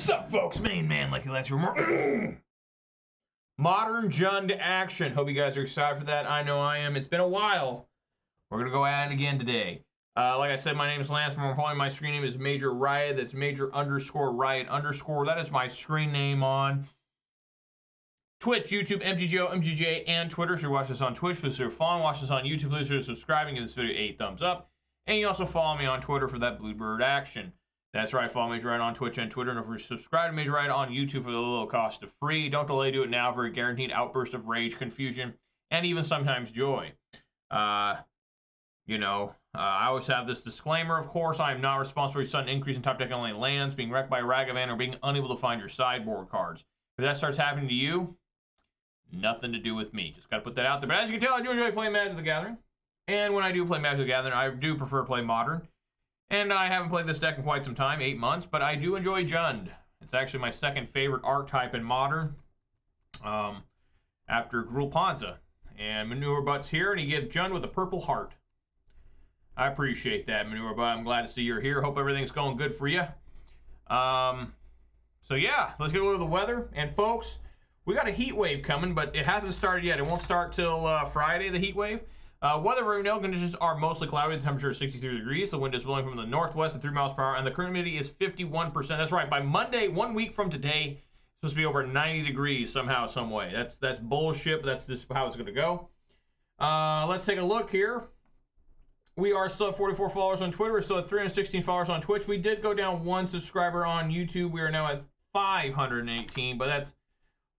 What's up, folks? Main man, Lucky Lance for more Modern Jund action. Hope you guys are excited for that. I know I am. It's been a while. We're going to go at it again today. Like I said, my name is Lance. I'm following my screen name is Major Riot. That's Major_Riot_. That is my screen name on Twitch, YouTube, MTGO, MTGA, and Twitter. So you watch this on Twitch, please consider following. Watch this on YouTube, please consider subscribing. Give this video a thumbs up. And you also follow me on Twitter for that Bluebird action. That's right, follow Major Riot on Twitch and Twitter. And if you're subscribed to Major Riot on YouTube for the little cost of free, don't delay, do it now for a guaranteed outburst of rage, confusion, and even sometimes joy. I always have this disclaimer, of course. I am not responsible for your sudden increase in top deck only lands, being wrecked by Ragavan, or being unable to find your sideboard cards. If that starts happening to you, nothing to do with me. Just got to put that out there. But as you can tell, I do enjoy playing Magic the Gathering. And when I do play Magic the Gathering, I do prefer to play Modern. And I haven't played this deck in quite some time, 8 months, but I do enjoy Jund. It's actually my second favorite archetype in Modern, after Gruul Ponza. And Manure Butt's here, and he gives Jund with a purple heart. I appreciate that, Manure Butt. I'm glad to see you're here. Hope everything's going good for you. So yeah, let's get a look at the weather. And folks, we got a heat wave coming, but it hasn't started yet. It won't start till Friday, the heat wave. Weather right now, conditions are mostly cloudy. The temperature is 63 degrees. The wind is blowing from the northwest at 3 miles per hour, and the current humidity is 51%. That's right. By Monday, 1 week from today, it's supposed to be over 90 degrees somehow, some way. That's bullshit. But that's just how it's going to go. Let's take a look here. We are still at 44 followers on Twitter. We're still at 316 followers on Twitch. We did go down 1 subscriber on YouTube. We are now at 518, but that's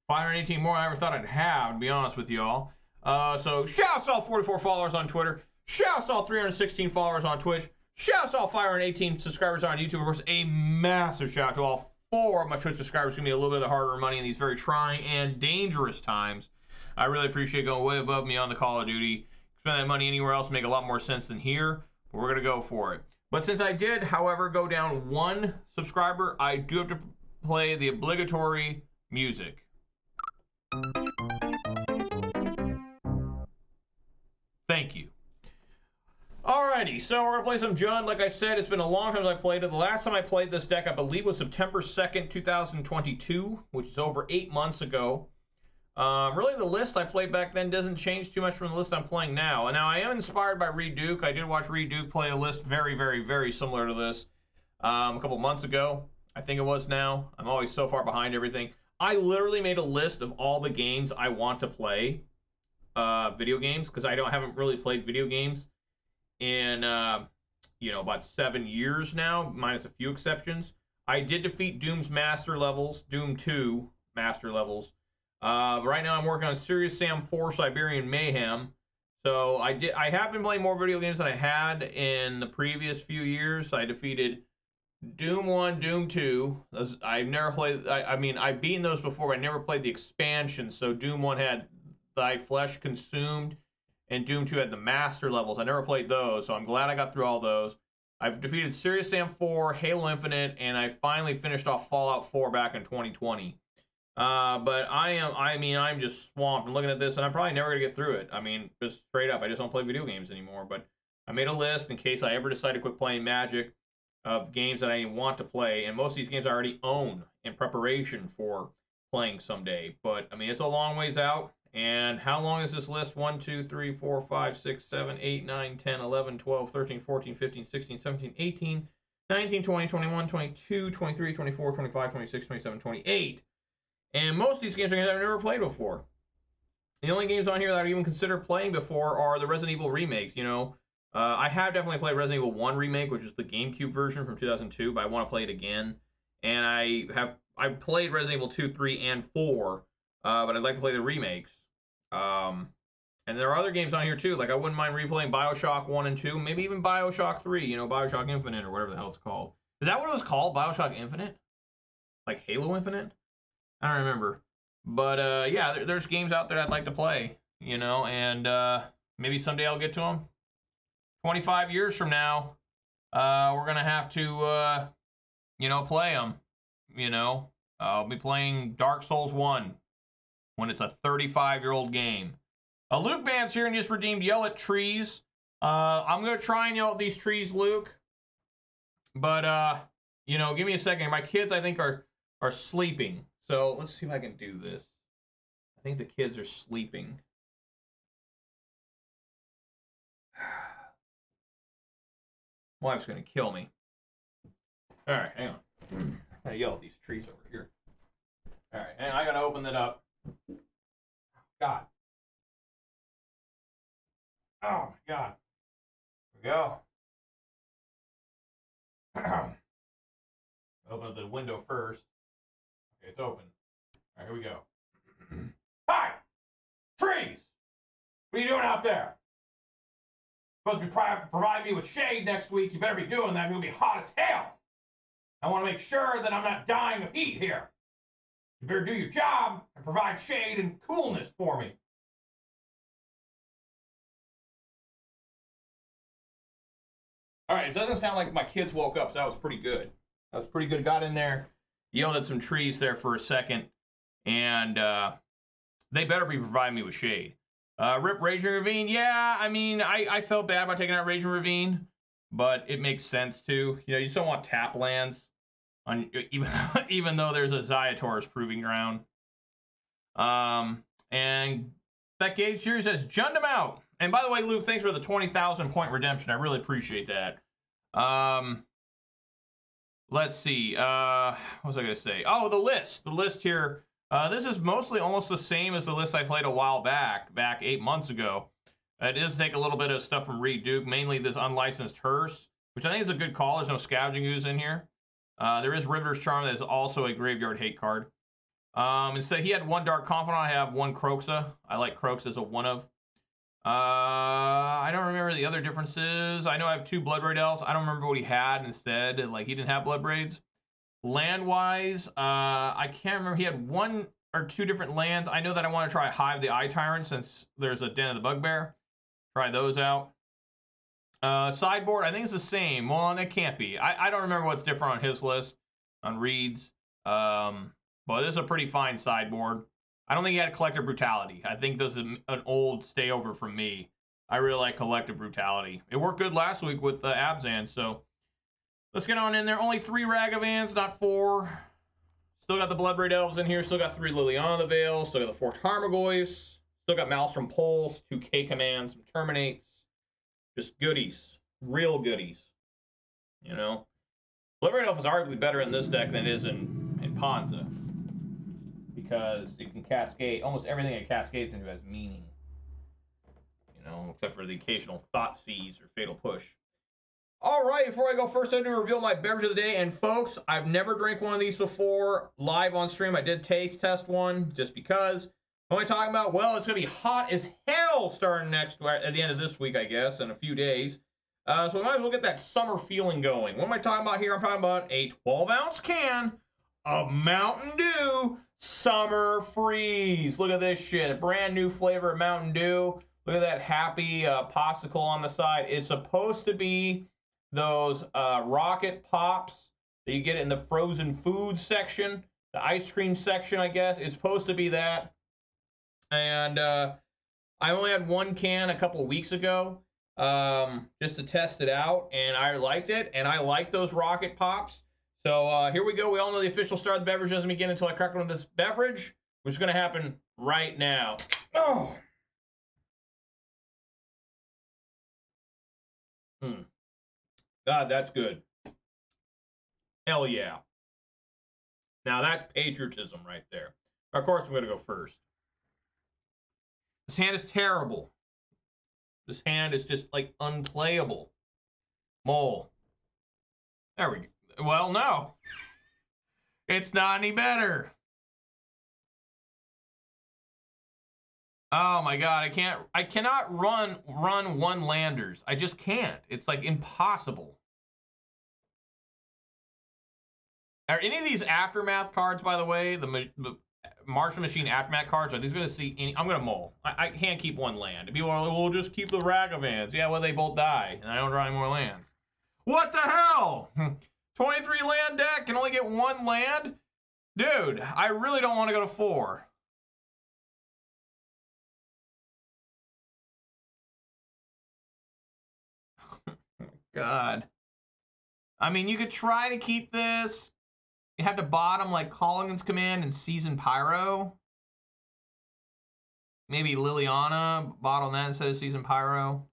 518 more than I ever thought I'd have, to be honest with y'all. So shouts to all 44 followers on Twitter. Shouts to all 316 followers on Twitch. Shouts to all 518 subscribers on YouTube. Of course, a massive shout to all 4 of my Twitch subscribers. Give me a little bit of the harder money in these very trying and dangerous times. I really appreciate going way above me on the Call of Duty. Spend that money anywhere else make a lot more sense than here, but we're going to go for it. But since I did, however, go down 1 subscriber, I do have to play the obligatory music. Thank you. Alrighty, so we're going to play some Jund. Like I said, it's been a long time since I played it. The last time I played this deck, I believe, was September 2nd, 2022, which is over 8 months ago. Really, the list I played back then doesn't change too much from the list I'm playing now. And now I am inspired by Reed Duke. I did watch Reed Duke play a list very, very, very similar to this a couple months ago. I think it was now. I'm always so far behind everything. I literally made a list of all the games I want to play. Video games, because I haven't really played video games in about 7 years now, minus a few exceptions. I did defeat Doom's master levels, Doom 2 master levels. But right now I'm working on Serious Sam 4 Siberian Mayhem. So I have been playing more video games than I had in the previous few years. I defeated Doom 1, Doom 2. I've never played. I've beaten those before, but I never played the expansion. So Doom 1 had Thy Flesh Consumed, and Doom 2 had the master levels. I never played those, so I'm glad I got through all those. I've defeated Serious Sam 4, Halo Infinite, and I finally finished off Fallout 4 back in 2020. But I'm just swamped. I'm looking at this, and I'm probably never going to get through it. I mean, just straight up, I just don't play video games anymore. But I made a list in case I ever decide to quit playing Magic of games that I want to play, and most of these games I already own in preparation for playing someday. But, I mean, it's a long ways out. And how long is this list? 1, 2, 3, 4, 5, 6, 7, 8, 9, 10, 11, 12, 13, 14, 15, 16, 17, 18, 19, 20, 21, 22, 23, 24, 25, 26, 27, 28. And most of these games are games I've never played before. The only games on here that I even consider playing before are the Resident Evil remakes. I have definitely played Resident Evil 1 remake, which is the GameCube version from 2002, but I want to play it again. And I've played Resident Evil 2, 3, and 4, but I'd like to play the remakes. And there are other games on here too, like I wouldn't mind replaying BioShock 1 and 2, maybe even BioShock 3, BioShock Infinite or whatever the hell it's called. Is that what it was called, BioShock Infinite? Like Halo Infinite? I don't remember. But yeah, there's games out there I'd like to play, and maybe someday I'll get to them. 25 years from now, we're going to have to, play them, I'll be playing Dark Souls 1 when it's a 35-year-old game. Luke Band's here and just redeemed Yell at Trees. I'm going to try and yell at these trees, Luke. But, give me a second. My kids, I think, are are sleeping. So let's see if I can do this. I think the kids are sleeping. Wife's gonna kill me. All right, hang on. I gotta yell at these trees over here. All right, and I gotta open that up. God. Oh my God. Here we go. Open up the window first. Okay, it's open. All right, here we go. Hi! Trees! What are you doing out there? Supposed to be providing me with shade next week. You better be doing that. It'll be hot as hell. I want to make sure that I'm not dying of heat here. You better do your job and provide shade and coolness for me. All right, it doesn't sound like my kids woke up, so that was pretty good. That was pretty good. Got in there, yelled at some trees there for a second, and they better be providing me with shade. Rip Raging Ravine. Yeah, I mean, I felt bad about taking out Raging Ravine, but it makes sense too. You know, you just don't want tap lands on even though there's a Xaiator's Proving Ground. And that Gage series says junned him out. And by the way, Luke, thanks for the 20,000 point redemption. I really appreciate that. Let's see. What was I gonna say? Oh, the list. The list here. This is mostly almost the same as the list I played a while back 8 months ago. It does take a little bit of stuff from Reed Duke, mainly this unlicensed Hearse, which I think is a good call. There's no Scavenging Ooze in here. There is River's Charm that is also a Graveyard Hate card. Instead, he had one Dark Confidant. I have one Croxa. I like Croxa as a one of. I don't remember the other differences. I know I have 2 Bloodbraid Elves. I don't remember what he had instead. Like, he didn't have Bloodbraids. Land-wise, I can't remember. He had 1 or 2 different lands. I know that I want to try Hive the Eye Tyrant since there's a Den of the Bugbear. Try those out. Sideboard, I think it's the same. Well, it can't be. I don't remember what's different on his list, on Reed's. But this is a pretty fine sideboard. I don't think he had Collective Brutality. I think this is an old stayover from me. I really like Collective Brutality. It worked good last week with Abzan, so let's get on in there. Only 3 Ragavans, not 4. Still got the Bloodbraid Elves in here. Still got 3 Liliana the Veil. Still got the 4 Tarmogoyfs. Still got Maelstrom Poles, 2 K commands, some Terminates. Just goodies. Real goodies. You know? Bloodbraid Elf is arguably better in this deck than it is in Ponza. Because it can cascade. Almost everything it cascades into has meaning. You know, except for the occasional Thought Seize or Fatal Push. All right, before I go, first I need to reveal my beverage of the day. And folks, I've never drank one of these before live on stream. I did taste test one just because. What am I talking about? Well, it's going to be hot as hell starting at the end of this week, I guess, in a few days. So we might as well get that summer feeling going. What am I talking about here? I'm talking about a 12-ounce can of Mountain Dew Summer Freeze. Look at this shit. A brand new flavor of Mountain Dew. Look at that happy popsicle on the side. It's supposed to be those rocket pops that you get in the frozen food section, the ice cream section, I guess. It's supposed to be that. And I only had 1 can a couple weeks ago just to test it out, and I liked it, and I like those rocket pops. So here we go. We all know the official start of the beverage doesn't begin until I crack one of this beverage, which is going to happen right now. Oh. God, that's good. Hell yeah. Now that's patriotism right there. Of course, I'm going to go first. This hand is terrible. This hand is just like unplayable. Mole. There we go. Well, no. It's not any better. Oh my god, I cannot run 1 landers. I just can't. It's like impossible. Are any of these Aftermath cards, by the way, the Martian Machine Aftermath cards, are these going to see any? I'm going to mull. I can't keep 1 land. People are like, well, just keep the Ragavans. Yeah, well, they both die, and I don't draw any more land. What the hell? 23 land deck can only get 1 land? Dude, I really don't want to go to 4. God. I mean, you could try to keep this. You have to bottom like Collingon's Command and Season Pyro. Maybe Liliana, bottom that instead of Season Pyro.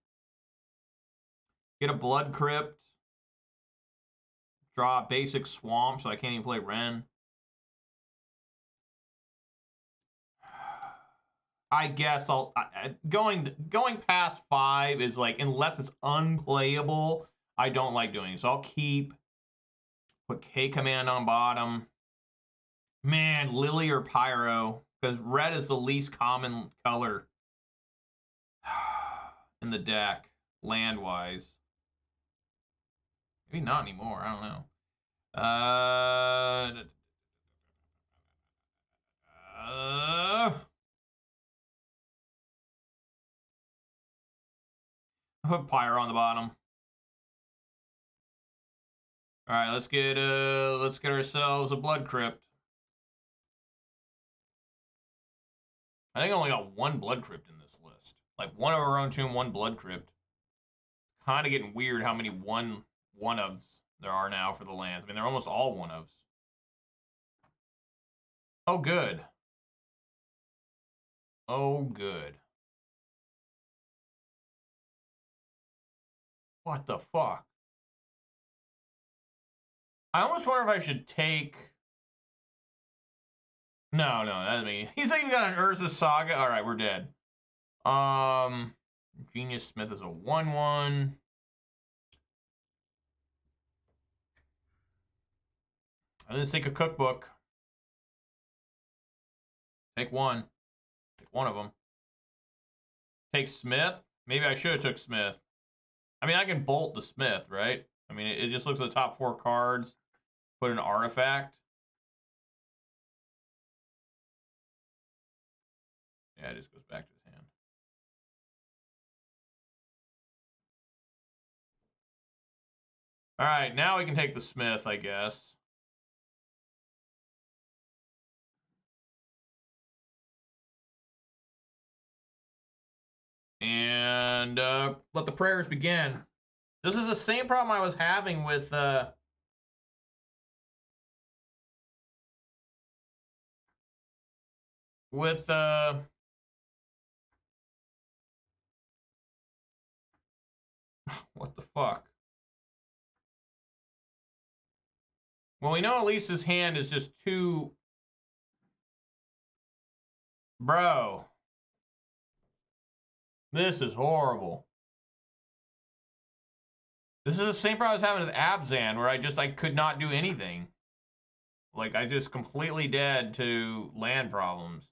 Get a Blood Crypt. Draw a basic Swamp, so I can't even play Ren. I guess going past 5 is like, unless it's unplayable, I don't like doing it. So I'll put K Command on bottom. Man, Lily or Pyro, because red is the least common color in the deck, land-wise. Maybe not anymore, I don't know. I'll put Pyro on the bottom. All right, let's get ourselves a Blood Crypt. I think I only got one Blood Crypt in this list. Like one of our own tomb, one Blood Crypt. Kind of getting weird how many one-ofs there are now for the lands. I mean, they're almost all one-ofs. Oh, good. Oh, good. What the fuck? I almost wonder if I should take... No, that's me. He's even got an Urza Saga. All right, we're dead. Genius Smith is a 1/1. Let's take a Cookbook. Take one. Take one of them. Take Smith. Maybe I should have took Smith. I mean, I can bolt the Smith, right? I mean, it just looks at the top 4 cards. Put an artifact. Yeah, it just goes back to his hand. All right, now we can take the Smith, I guess. And let the prayers begin. This is the same problem I was having with what the fuck? Well, we know at least his hand is just too... Bro. This is horrible. This is the same problem I was having with Abzan, where I could not do anything. Like, I just completely dead to land problems.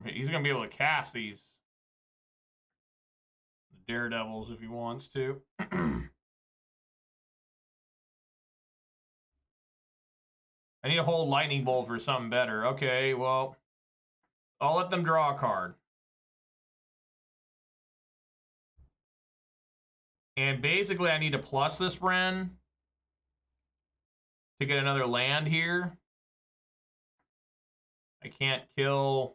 He's going to be able to cast these Daredevils if he wants to. I need to hold Lightning Bolt for something better. Okay, well, I'll let them draw a card. And basically, I need to plus this Ren to get another land here. I can't kill...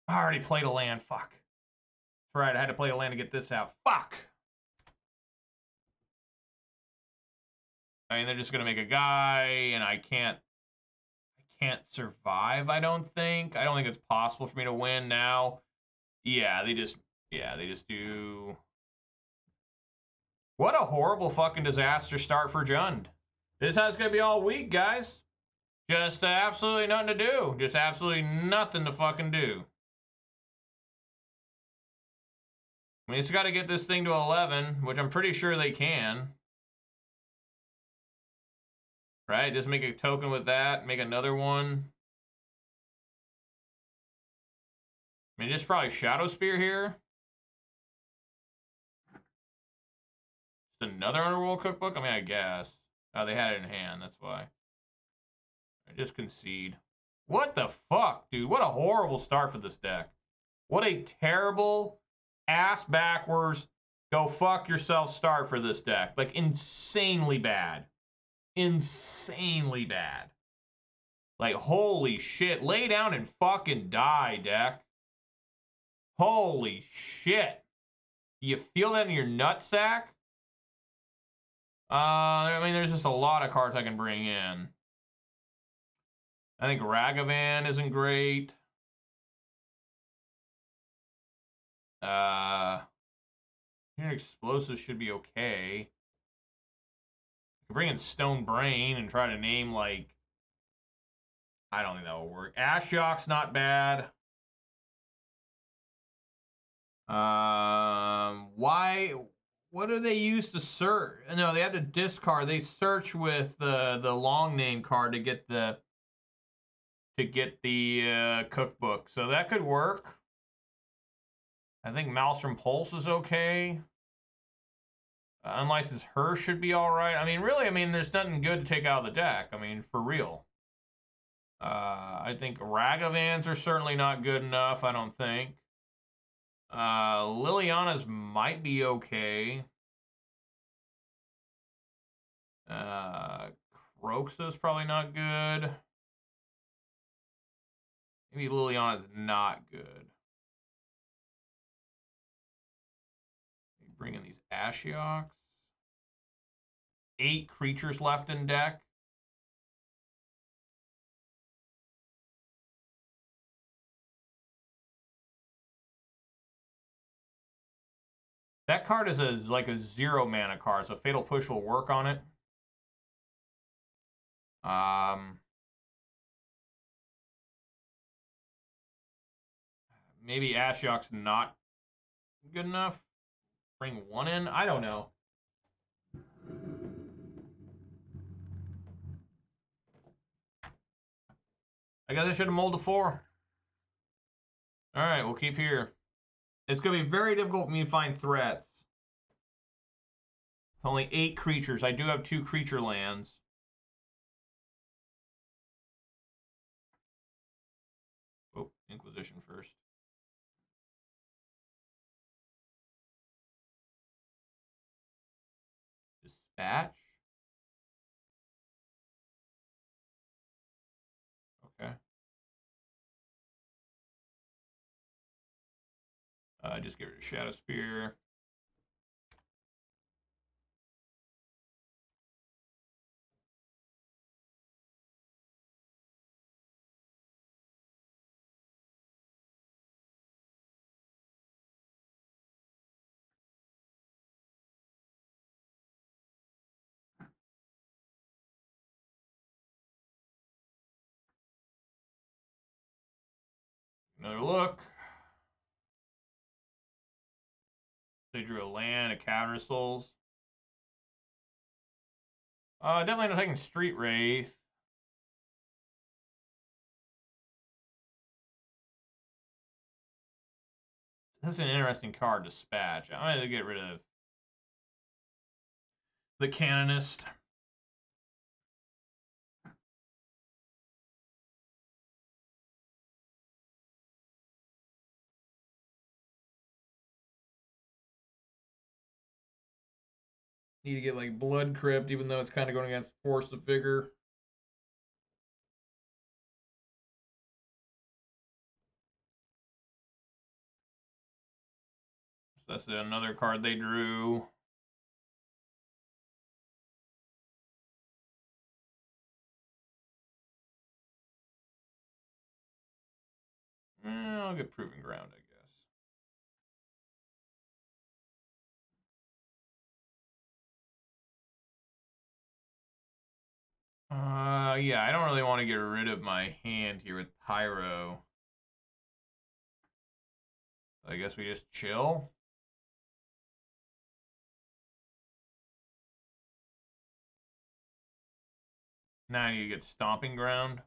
I already played a land. Fuck. That's right, I had to play a land to get this out. Fuck! I mean, they're just going to make a guy, and I can't survive, I don't think. I don't think it's possible for me to win now. Yeah, they just do... What a horrible fucking disaster start for Jund. This is how it's going to be all week, guys. Just absolutely nothing to do. Just absolutely nothing to fucking do. I mean, it's got to get this thing to 11, which I'm pretty sure they can. Right? Just make a token with that. Make another one. I mean, just probably Shadow Spear here. Just another Underworld Cookbook? I mean, I guess. Oh, they had it in hand. That's why. I just concede. What the fuck, dude? What a horrible start for this deck. What a terrible ass backwards go fuck yourself start for this deck. Like, insanely bad. Insanely bad. Like, holy shit. Lay down and fucking die, deck. Holy shit. You feel that in your nutsack? I mean, there's just a lot of cards I can bring in. I think Ragavan isn't great. Explosive should be okay. I can bring in Stone Brain and try to name, like, I don't think that will work. Ashiok's not bad. Why? What do they use to search? No, they have to discard. They search with the long name card to get the cookbook. So that could work. I think Maelstrom Pulse is okay. Unlicensed Hirsch should be all right. I mean, really, I mean, there's nothing good to take out of the deck. I mean, for real. I think Ragavans are certainly not good enough, I don't think. Liliana's might be okay. Croxa's probably not good. Maybe Liliana's not good. Bring in these Ashioks. 8 creatures left in deck. That card is like a 0 mana card, so Fatal Push will work on it. Maybe Ashiok's not good enough. Bring 1 in? I don't know. I guess I should have molded 4. Alright, we'll keep here. It's going to be very difficult for me to find threats. Only 8 creatures. I do have 2 creature lands. Oh, Inquisition first. Dispatch. Okay. Just get rid of Shadow Spear. Another look. They drew a land, a Cavern of Souls. Definitely not taking Street Wraith. This is an interesting card, Dispatch. I'm going to get rid of the Canonist. Need to get like Blood Crypt, even though it's kind of going against Force of Vigor. So that's another card they drew. I'll get Proving Ground, I guess. Yeah, I don't really want to get rid of my hand here with Pyro. I guess we just chill. Now you get Stomping Ground.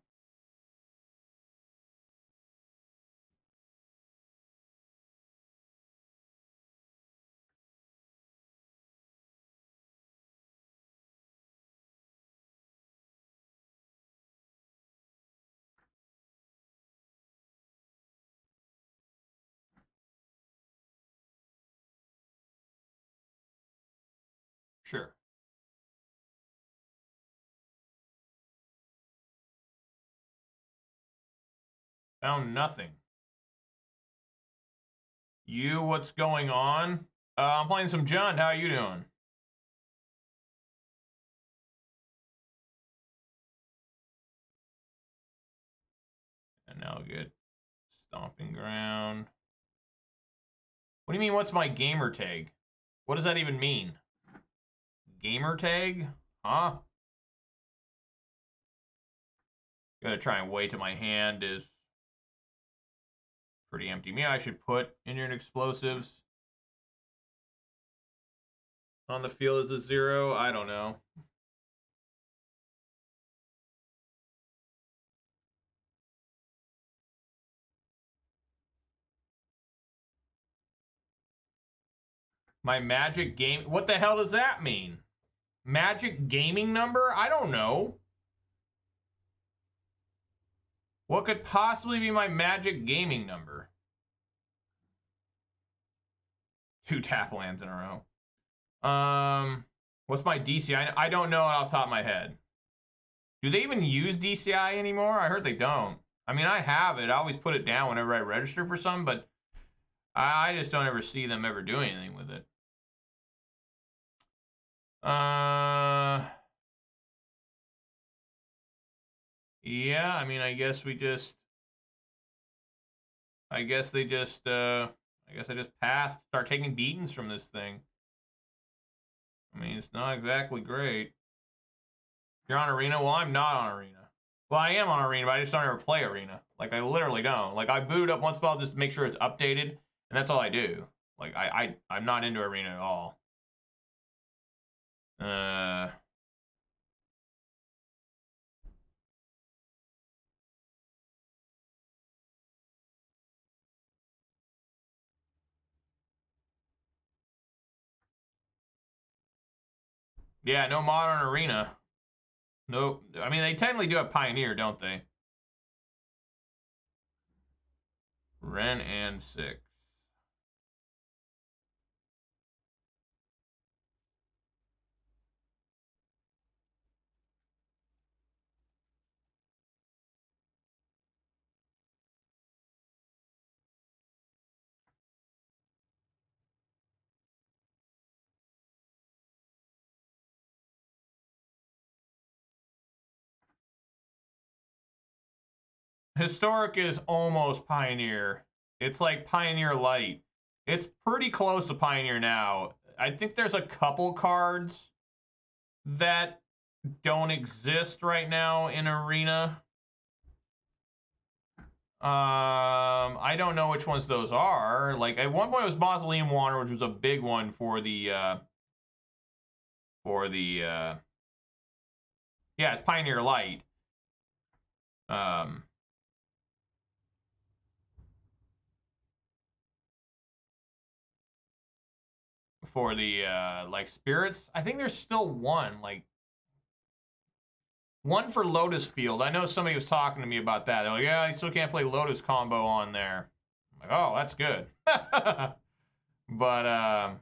Sure. Found nothing. You, what's going on? I'm playing some Jund. How are you doing? And now good. Stomping ground. What do you mean, what's my gamer tag? What does that even mean? Gamer tag? Huh? Gotta try and wait till my hand is pretty empty. Maybe I should put Engineered Explosives on the field as a 0. I don't know. My magic game. What the hell does that mean? Magic gaming number? I don't know. What could possibly be my magic gaming number? 2 tap lands in a row. What's my DCI? I don't know it off the top of my head. Do they even use DCI anymore? I heard they don't. I mean, I have it. I always put it down whenever I register for some, but I just don't ever see them ever doing anything with it. Yeah, I mean, I guess they just I guess I just passed. Start taking beatings from this thing. I mean, it's not exactly great. You're on Arena? Well, I'm not on Arena. Well, I am on Arena, but I just don't ever play Arena. Like, I literally don't. Like, I boot up once in a while just to make sure it's updated, and that's all I do. Like, I'm not into Arena at all. Yeah, no Modern Arena. No, I mean, they technically do have Pioneer, don't they? Ren and 6. Historic is almost Pioneer. It's like Pioneer Light. It's pretty close to Pioneer now. I think there's a couple cards that don't exist right now in Arena. I don't know which ones those are. Like, at one point it was Mausoleum Wanderer, which was a big one for the yeah, it's Pioneer Light. For the like spirits, I think there's still one, like one for Lotus Field. I know somebody was talking to me about that. They're like, yeah, I still can't play Lotus combo on there. I'm like, oh, that's good. But well,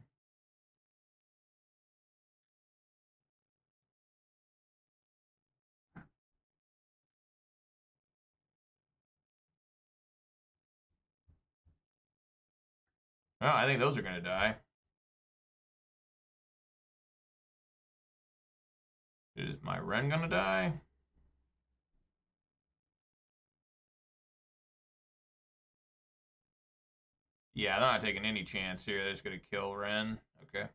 I think those are gonna die. Is my Ren gonna die? Yeah, they're not taking any chance here. They're just gonna kill Ren. Okay.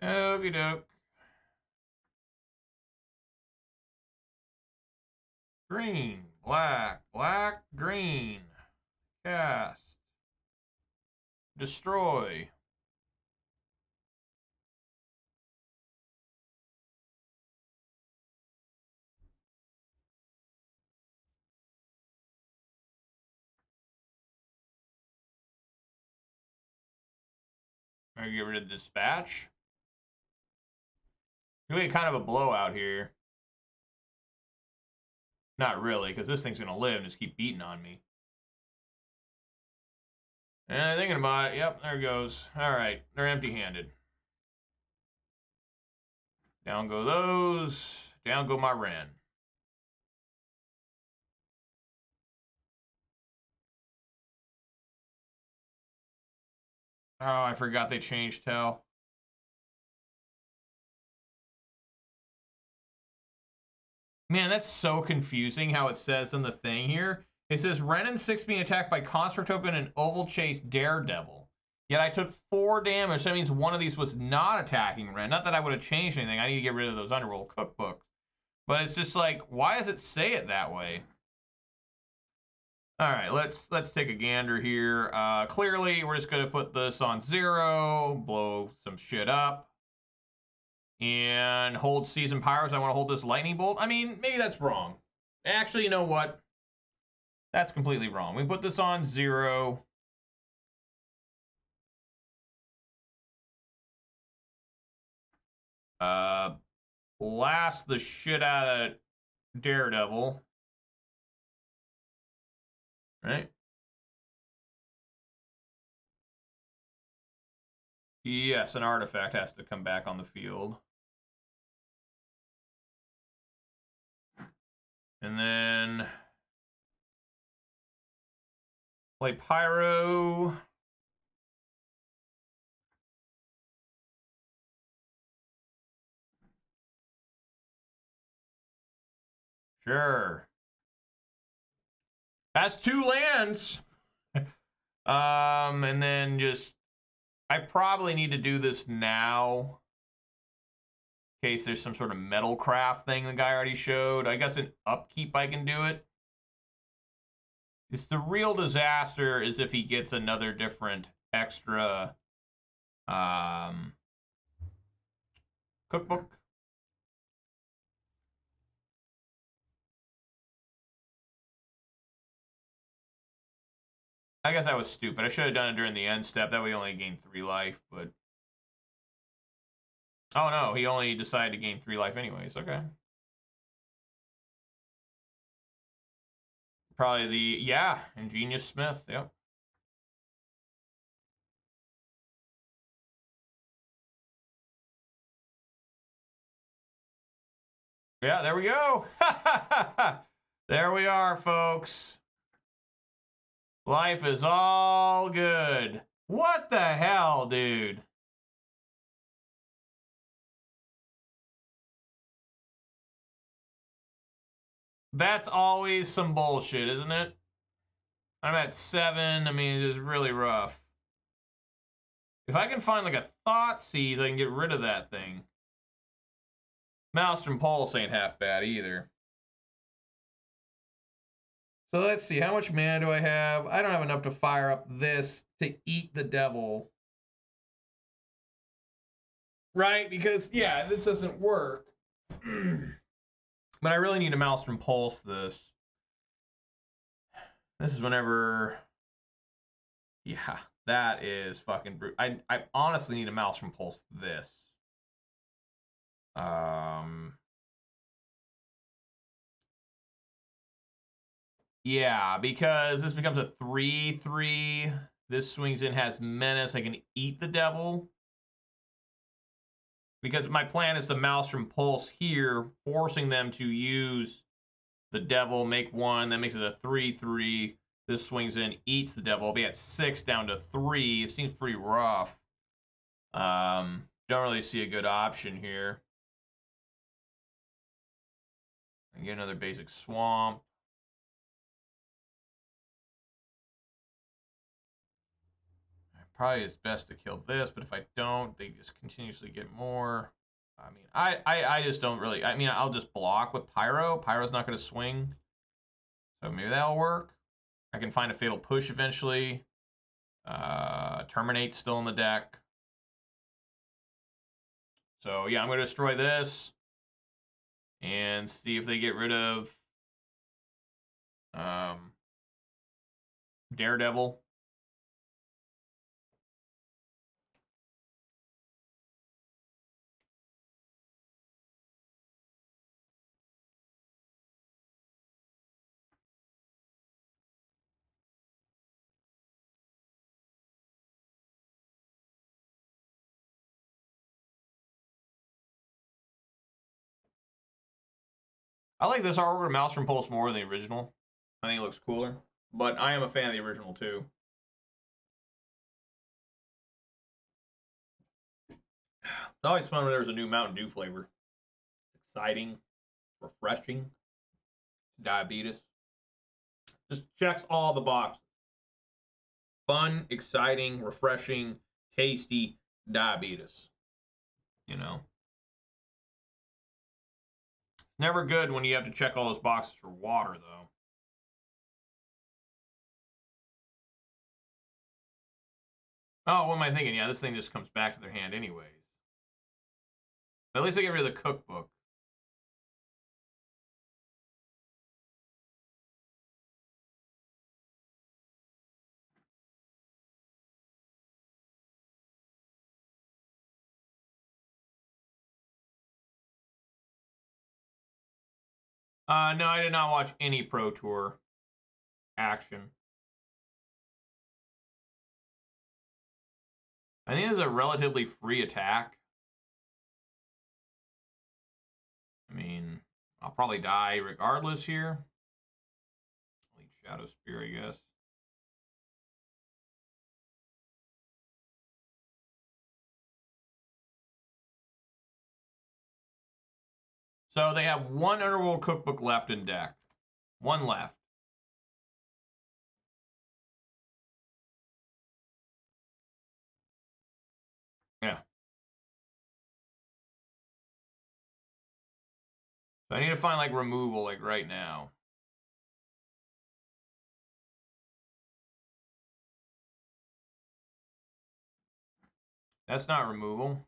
Okie doke. Green, black, black, green. Cast. Destroy. I'm gonna get rid of Dispatch. We had kind of a blowout here. Not really, because this thing's gonna live and just keep beating on me. And thinking about it, yep, there it goes. All right, they're empty-handed. Down go those. Down go my Ren. Oh, I forgot they changed Tell. Man, that's so confusing how it says in the thing here. It says Ren and 6 being attacked by Construct Token and Oval Chase Daredevil. Yet I took 4 damage. So that means one of these was not attacking Ren. Not that I would have changed anything. I need to get rid of those Underworld cookbooks. But it's just like, why does it say it that way? All right, let's take a gander here. Clearly, we're just going to put this on 0, blow some shit up. And hold Season Pyros. I want to hold this Lightning Bolt. I mean, maybe that's wrong. Actually, you know what? That's completely wrong. We put this on 0. Blast the shit out of Daredevil. Right? Yes, an artifact has to come back on the field. And then play Pyro. Sure. That's 2 lands. And then just, I probably need to do this now. In case there's some sort of metal craft thing the guy already showed. I guess in upkeep I can do it. It's the real disaster is if he gets another different extra cookbook. I guess I was stupid. I should have done it during the end step. That way he only gained 3 life, but... Oh no, he only decided to gain 3 life anyways. Okay. Probably the... Yeah, Ingenious Smith. Yep. Yeah, there we go. There we are, folks. Life is all good. What the hell, dude? That's always some bullshit, isn't it? I'm at 7. I mean, it is really rough. If I can find like a Thought Seize, I can get rid of that thing. Maelstrom Pulse ain't half bad either. So let's see, how much mana do I have? I don't have enough to fire up this to eat the devil. Right? Because, yeah, this doesn't work. But I really need to Maelstrom Pulse this. This is whenever... Yeah, that is fucking brutal. I honestly need to Maelstrom Pulse this. Yeah, because this becomes a 3/3. This swings in, has menace. I can eat the devil. Because my plan is to Maelstrom Pulse here, forcing them to use the devil, make 1, that makes it a 3/3. This swings in, eats the devil. I'll be at 6 down to 3. It seems pretty rough. Don't really see a good option here. I get another basic swamp. Probably it's best to kill this, but if I don't, they just continuously get more. I mean, I just don't really... I mean, I'll just block with Pyro. Pyro's not going to swing. So maybe that'll work. I can find a Fatal Push eventually. Terminate's still in the deck. So, yeah, I'm going to destroy this. And see if they get rid of... Daredevil. I like this artwork of Mouse from Pulse more than the original. I think it looks cooler. But I am a fan of the original, too. It's always fun when there's a new Mountain Dew flavor. Exciting, refreshing, diabetes. Just checks all the boxes. Fun, exciting, refreshing, tasty, diabetes. You know? Never good when you have to check all those boxes for water, though. Oh, what am I thinking? Yeah, this thing just comes back to their hand anyways. But at least I get rid of the cookbook. No, I did not watch any Pro Tour action. I think it's a relatively free attack. I mean, I'll probably die regardless here. Shadow Spear, I guess. So they have one Underworld Cookbook left in deck. One left. Yeah. So I need to find like removal like right now. That's not removal.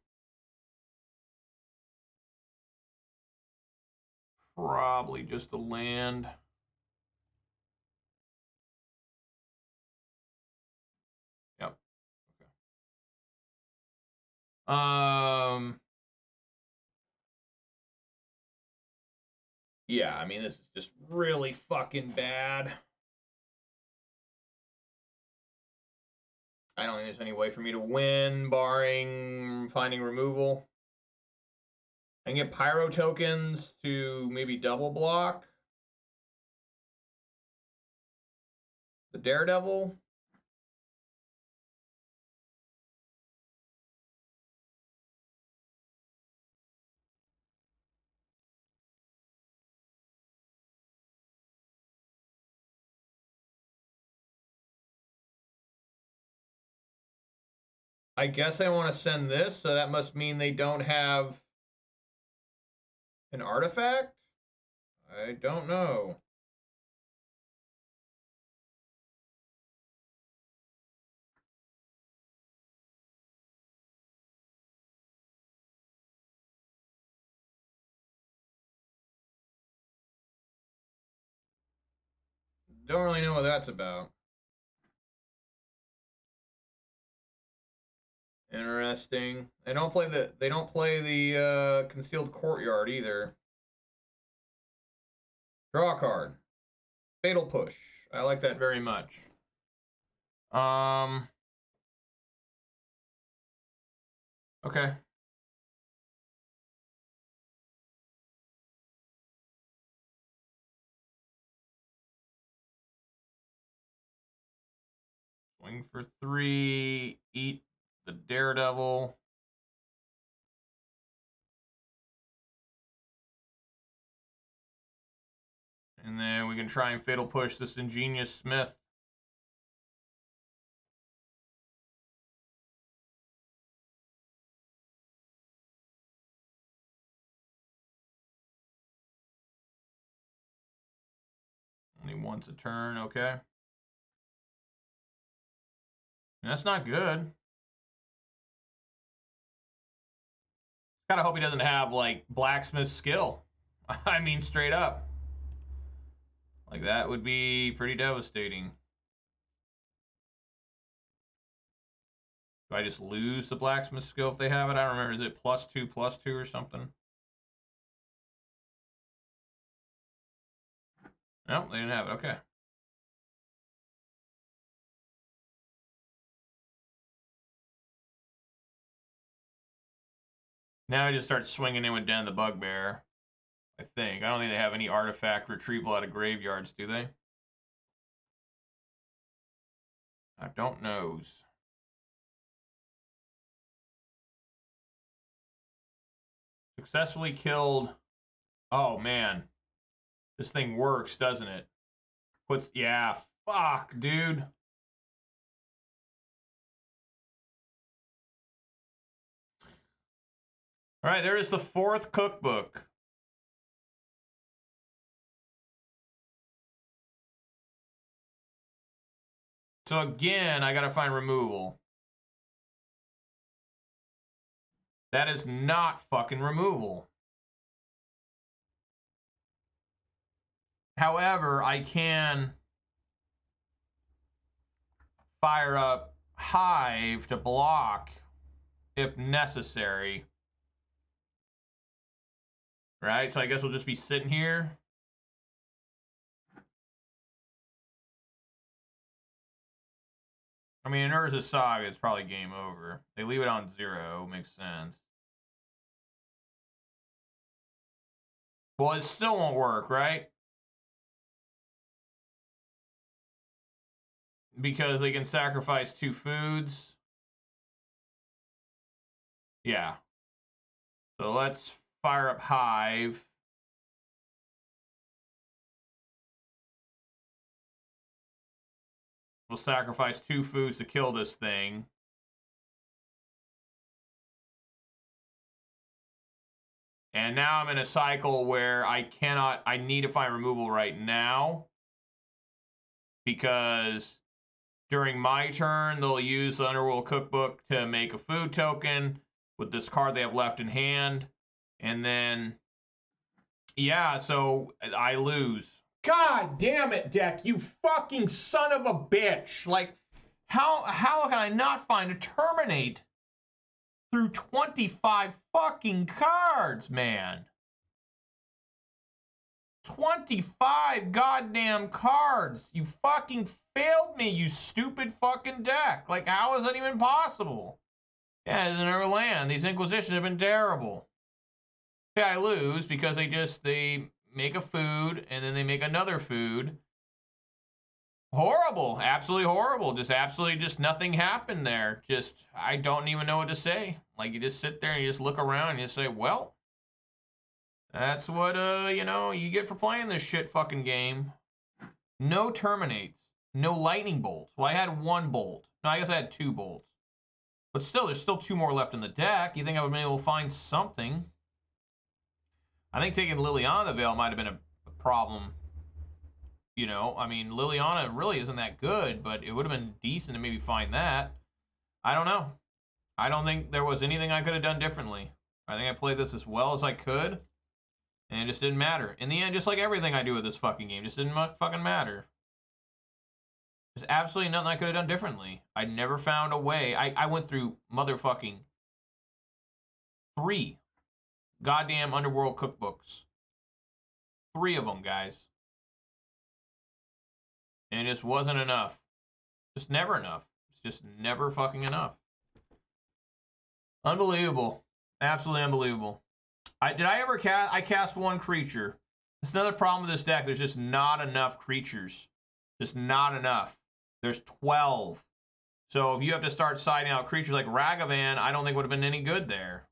Probably just a land. Yep. Okay. Yeah, I mean, this is just really fucking bad. I don't think there's any way for me to win, barring finding removal. I can get Pyro tokens to maybe double block the Daredevil. I guess I want to send this, so that must mean they don't have an artifact? I don't know. Don't really know what that's about. Interesting. They don't play the concealed courtyard either. Draw a card. Fatal Push. I like that very much. Okay. Swing for 3. Eat the Daredevil. And then we can try and Fatal Push this Ingenious Smith. Only once a turn, okay. And that's not good. Gotta hope he doesn't have, like, Blacksmith skill. I mean, straight up. Like, that would be pretty devastating. Do I just lose the Blacksmith skill if they have it? I don't remember. Is it +2/+2 or something? No, they didn't have it. Okay. Now I just start swinging in with Den the Bugbear. I think. I don't think they have any artifact retrieval out of graveyards, do they? I don't knows. Successfully killed. Oh, man. This thing works, doesn't it? Puts, yeah, fuck, dude. All right, there is the 4th cookbook. So again, I gotta find removal. That is not fucking removal. However, I can fire up Hive to block if necessary. Right? So I guess we'll just be sitting here. I mean, in Urza's Saga, it's probably game over. They leave it on 0. Makes sense. Well, it still won't work, right? Because they can sacrifice 2 foods. Yeah. So let's fire up Hive. We'll sacrifice 2 foods to kill this thing. And now I'm in a cycle where I need to find removal right now. Because during my turn, they'll use the Underworld Cookbook to make a food token with this card they have left in hand. And then, yeah, so I lose. God damn it, deck, you fucking son of a bitch. Like, how can I not find a terminate through 25 fucking cards, man? 25 goddamn cards. You fucking failed me, you stupid fucking deck. Like, how is that even possible? Yeah, it's in our land. These Inquisitions have been terrible. Yeah, I lose because they make a food and then they make another food. Horrible. Absolutely horrible. Just nothing happened there. Just, I don't even know what to say. Like, you just sit there and you just look around and you say, well, that's what, you know, you get for playing this shit fucking game. No terminates. No lightning bolts. Well, I had 1 bolt. No, I guess I had 2 bolts. But still, there's still 2 more left in the deck. You think I would be able to find something? I think taking Liliana the Veil might have been a problem. You know, I mean, Liliana really isn't that good, but it would have been decent to maybe find that. I don't know. I don't think there was anything I could have done differently. I think I played this as well as I could, and it just didn't matter. In the end, just like everything I do with this fucking game, just didn't fucking matter. There's absolutely nothing I could have done differently. I never found a way. I went through motherfucking 3 goddamn Underworld cookbooks. 3 of them, guys. And it just wasn't enough. Just never enough. It's just never fucking enough. Unbelievable. Absolutely unbelievable. Did I ever cast? I cast 1 creature. That's another problem with this deck. There's just not enough creatures. Just not enough. There's 12. So if you have to start siding out creatures like Ragavan, I don't think would have been any good there.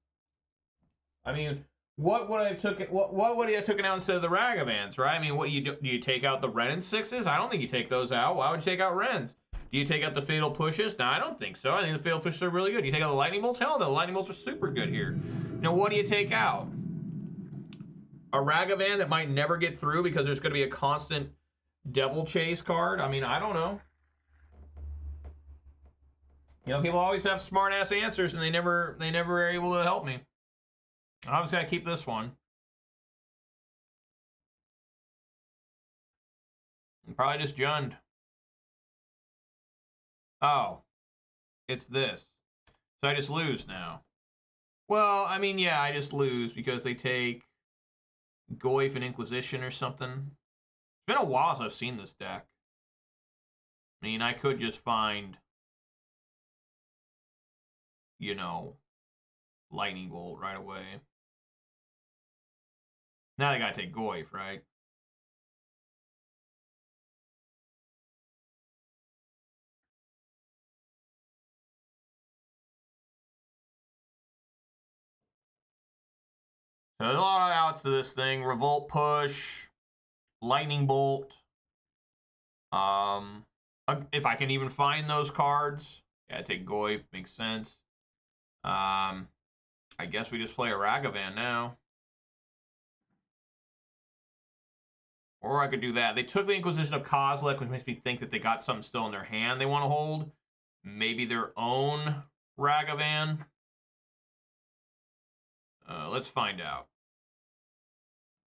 I mean, what would I have taken? What would I have taken out instead of the Ragavans, right? I mean, what do you take out the Ren and 6s? I don't think you take those out. Why would you take out Rens? Do you take out the Fatal Pushes? No, I don't think so. I think the Fatal Pushes are really good. Do you take out the Lightning Bolts? Hell no, the Lightning Bolts are super good here. Now, what do you take out? A Ragavan that might never get through because there's going to be a constant Devil Chase card? I mean, I don't know. You know, people always have smart-ass answers, and they never are able to help me. Obviously, I keep this one. I'm probably just Jund. Oh, it's this. So I just lose now. Well, I mean, yeah, I just lose because they take Goyf and Inquisition or something. It's been a while since I've seen this deck. I mean, I could just find, you know, Lightning Bolt right away. Now they gotta take Goyf, right? So there's a lot of outs to this thing. Revolt Push, Lightning Bolt. If I can even find those cards. Yeah, take Goyf, makes sense. I guess we just play a Ragavan now. Or I could do that. They took the Inquisition of Kozilek, which makes me think that they got something still in their hand they want to hold. Maybe their own Ragavan. Let's find out.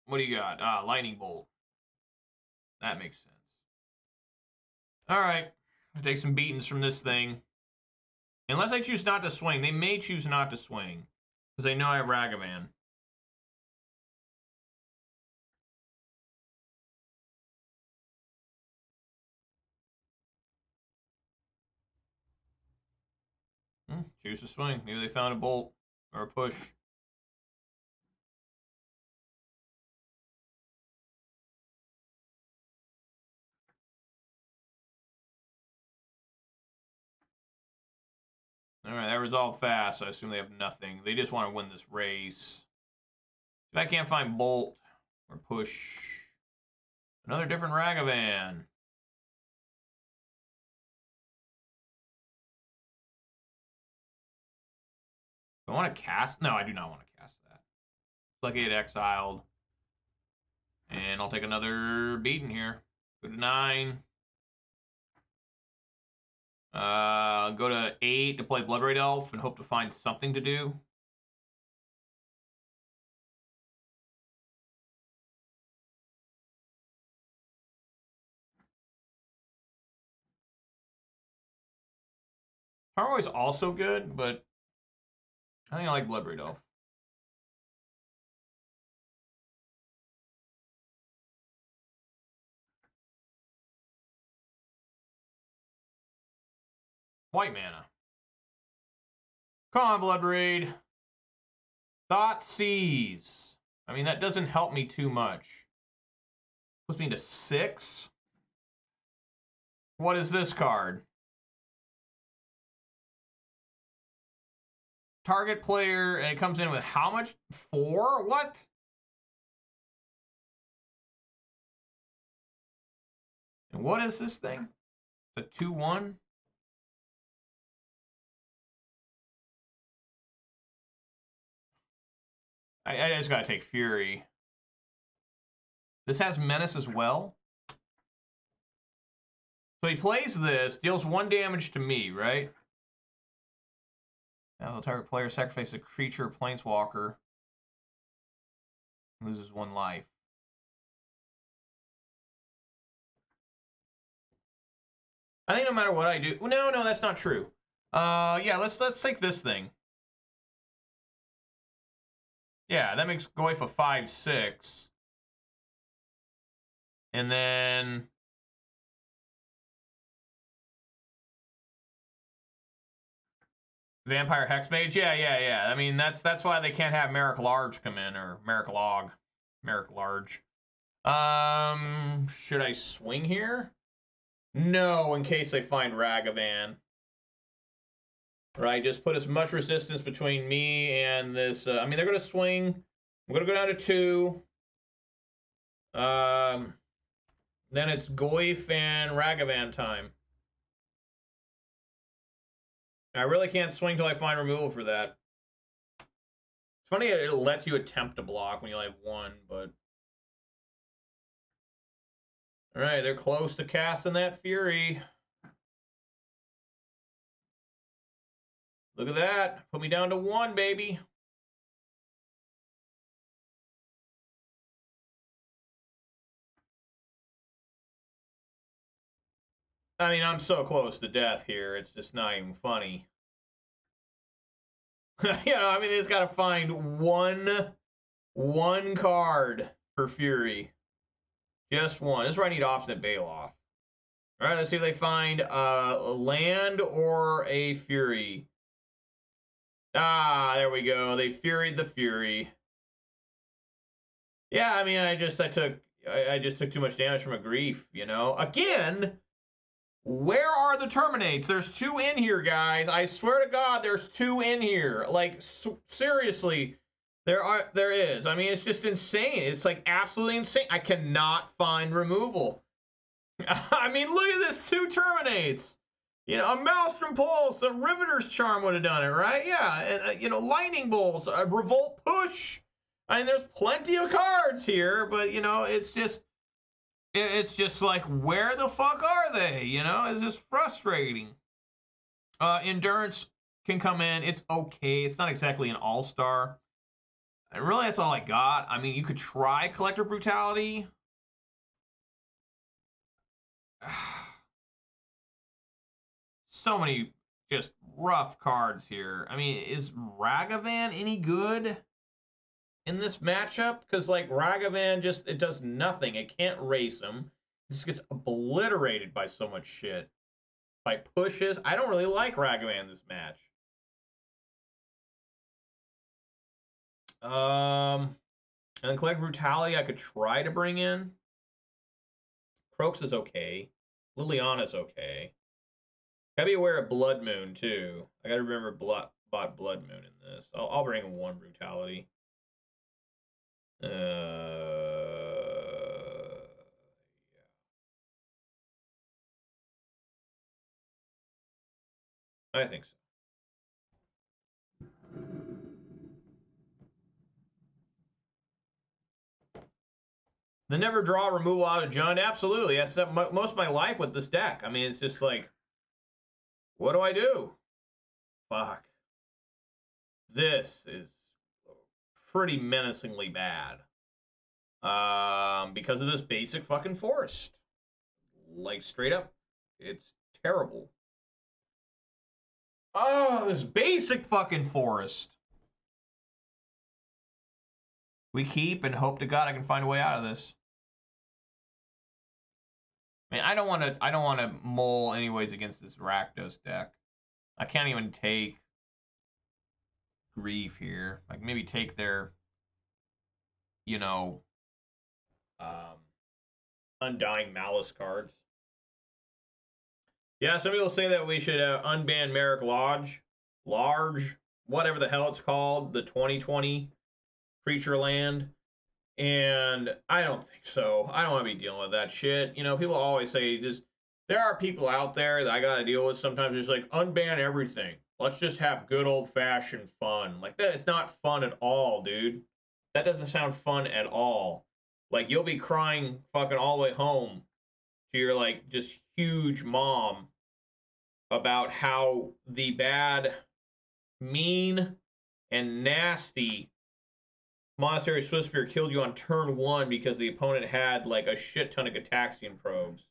What do you got? Lightning Bolt. That makes sense. All right. I'll take some beatings from this thing. Unless I choose not to swing. They may choose not to swing. Because they know I have Ragavan. Choose to swing. Maybe they found a bolt. Or a push. Alright, that resolved fast. So I assume they have nothing. They just want to win this race. If I can't find bolt or push, another different Ragavan. Do I want to cast? No, I do not want to cast that. Lucky it exiled. And I'll take another beating here. Go to 9. Go to 8 to play Bloodbraid Elf and hope to find something to do. Tarmoy is also good, but I think I like Bloodbraid Elf. White mana. Come on, Bloodbraid. Thoughtseize. I mean, that doesn't help me too much. Puts me into 6. What is this card? Target player, and it comes in with how much? 4? What? And what is this thing? The 2/1? I just gotta take Fury. This has Menace as well. So he plays this, deals 1 damage to me, right? Now the target player sacrifices a creature, planeswalker, loses 1 life. I think no matter what I do, no, that's not true. Yeah, let's take this thing. Yeah, that makes Goyf a 5/6. And then Vampire Hexmage? Yeah. I mean, that's why they can't have Merrick Large come in, or Merrick Log. Merrick Large. Should I swing here? No, in case they find Ragavan. Right, just put as much resistance between me and this. I mean, they're going to swing. I'm going to go down to 2. Then it's Goyf and Ragavan time. I really can't swing till I find removal for that. It's funny it lets you attempt to block when you only have 1, but... Alright, they're close to casting that Fury. Look at that. Put me down to 1, baby. I mean, I'm so close to death here. It's just not even funny. I mean, they just got to find one card for Fury. Just 1. This is where I need Obstinate Baloth. All right, let's see if they find a land or a Fury. Ah, there we go. They Furied the Fury. Yeah, I mean, I just took too much damage from a grief, you know. Again, where are the terminates? There's 2 in here, guys. I swear to God, there's 2 in here. Like, seriously, there is. I mean, it's just insane. It's like absolutely insane. I cannot find removal. I mean, look at this, 2 terminates. You know, a Maelstrom Pulse, a Riveter's Charm would have done it, right? Yeah, and, you know, Lightning Bolts, a Revolt Push. I mean, there's plenty of cards here, but, you know, it's just like, where the fuck are they? You know, it's just frustrating. Endurance can come in. It's okay. It's not exactly an all-star. And really, that's all I got. I mean, you could try Collector Brutality. So many just rough cards here. I mean, is Ragavan any good in this matchup? Because, like, Ragavan just, it does nothing. It can't race him. It just gets obliterated by so much shit. By pushes. I don't really like Ragavan this match. And then Collective Brutality I could try to bring in. Croaks is okay. Liliana's okay. Gotta be aware of Blood Moon, too. I gotta remember bought Blood Moon in this. I'll bring 1 Brutality. Yeah. I think so. The never draw removal out of Jund, absolutely. That's most of my life with this deck. I mean, it's just like, what do I do? Fuck. This is pretty menacingly bad. Because of this basic fucking forest. Like, straight up, it's terrible. Oh, this basic fucking forest. We keep and hope to God I can find a way out of this. I mean, I don't want to mull anyways against this Rakdos deck. I can't even take grief here. Like, maybe take their, you know, Undying Malice cards. Yeah, some people say that we should unban Merrick Large, whatever the hell it's called, the 2020 Creature Land. And I don't think so. I don't want to be dealing with that shit. You know, people always say there are people out there that I got to deal with sometimes just like, unban everything. Let's just have good old-fashioned fun. Like, that it's not fun at all, dude. That doesn't sound fun at all. Like, you'll be crying fucking all the way home to your, like, just huge mom about how the bad, mean, and nasty Monastery Swiftspear killed you on turn 1 because the opponent had, like, a shit ton of Gataxian probes.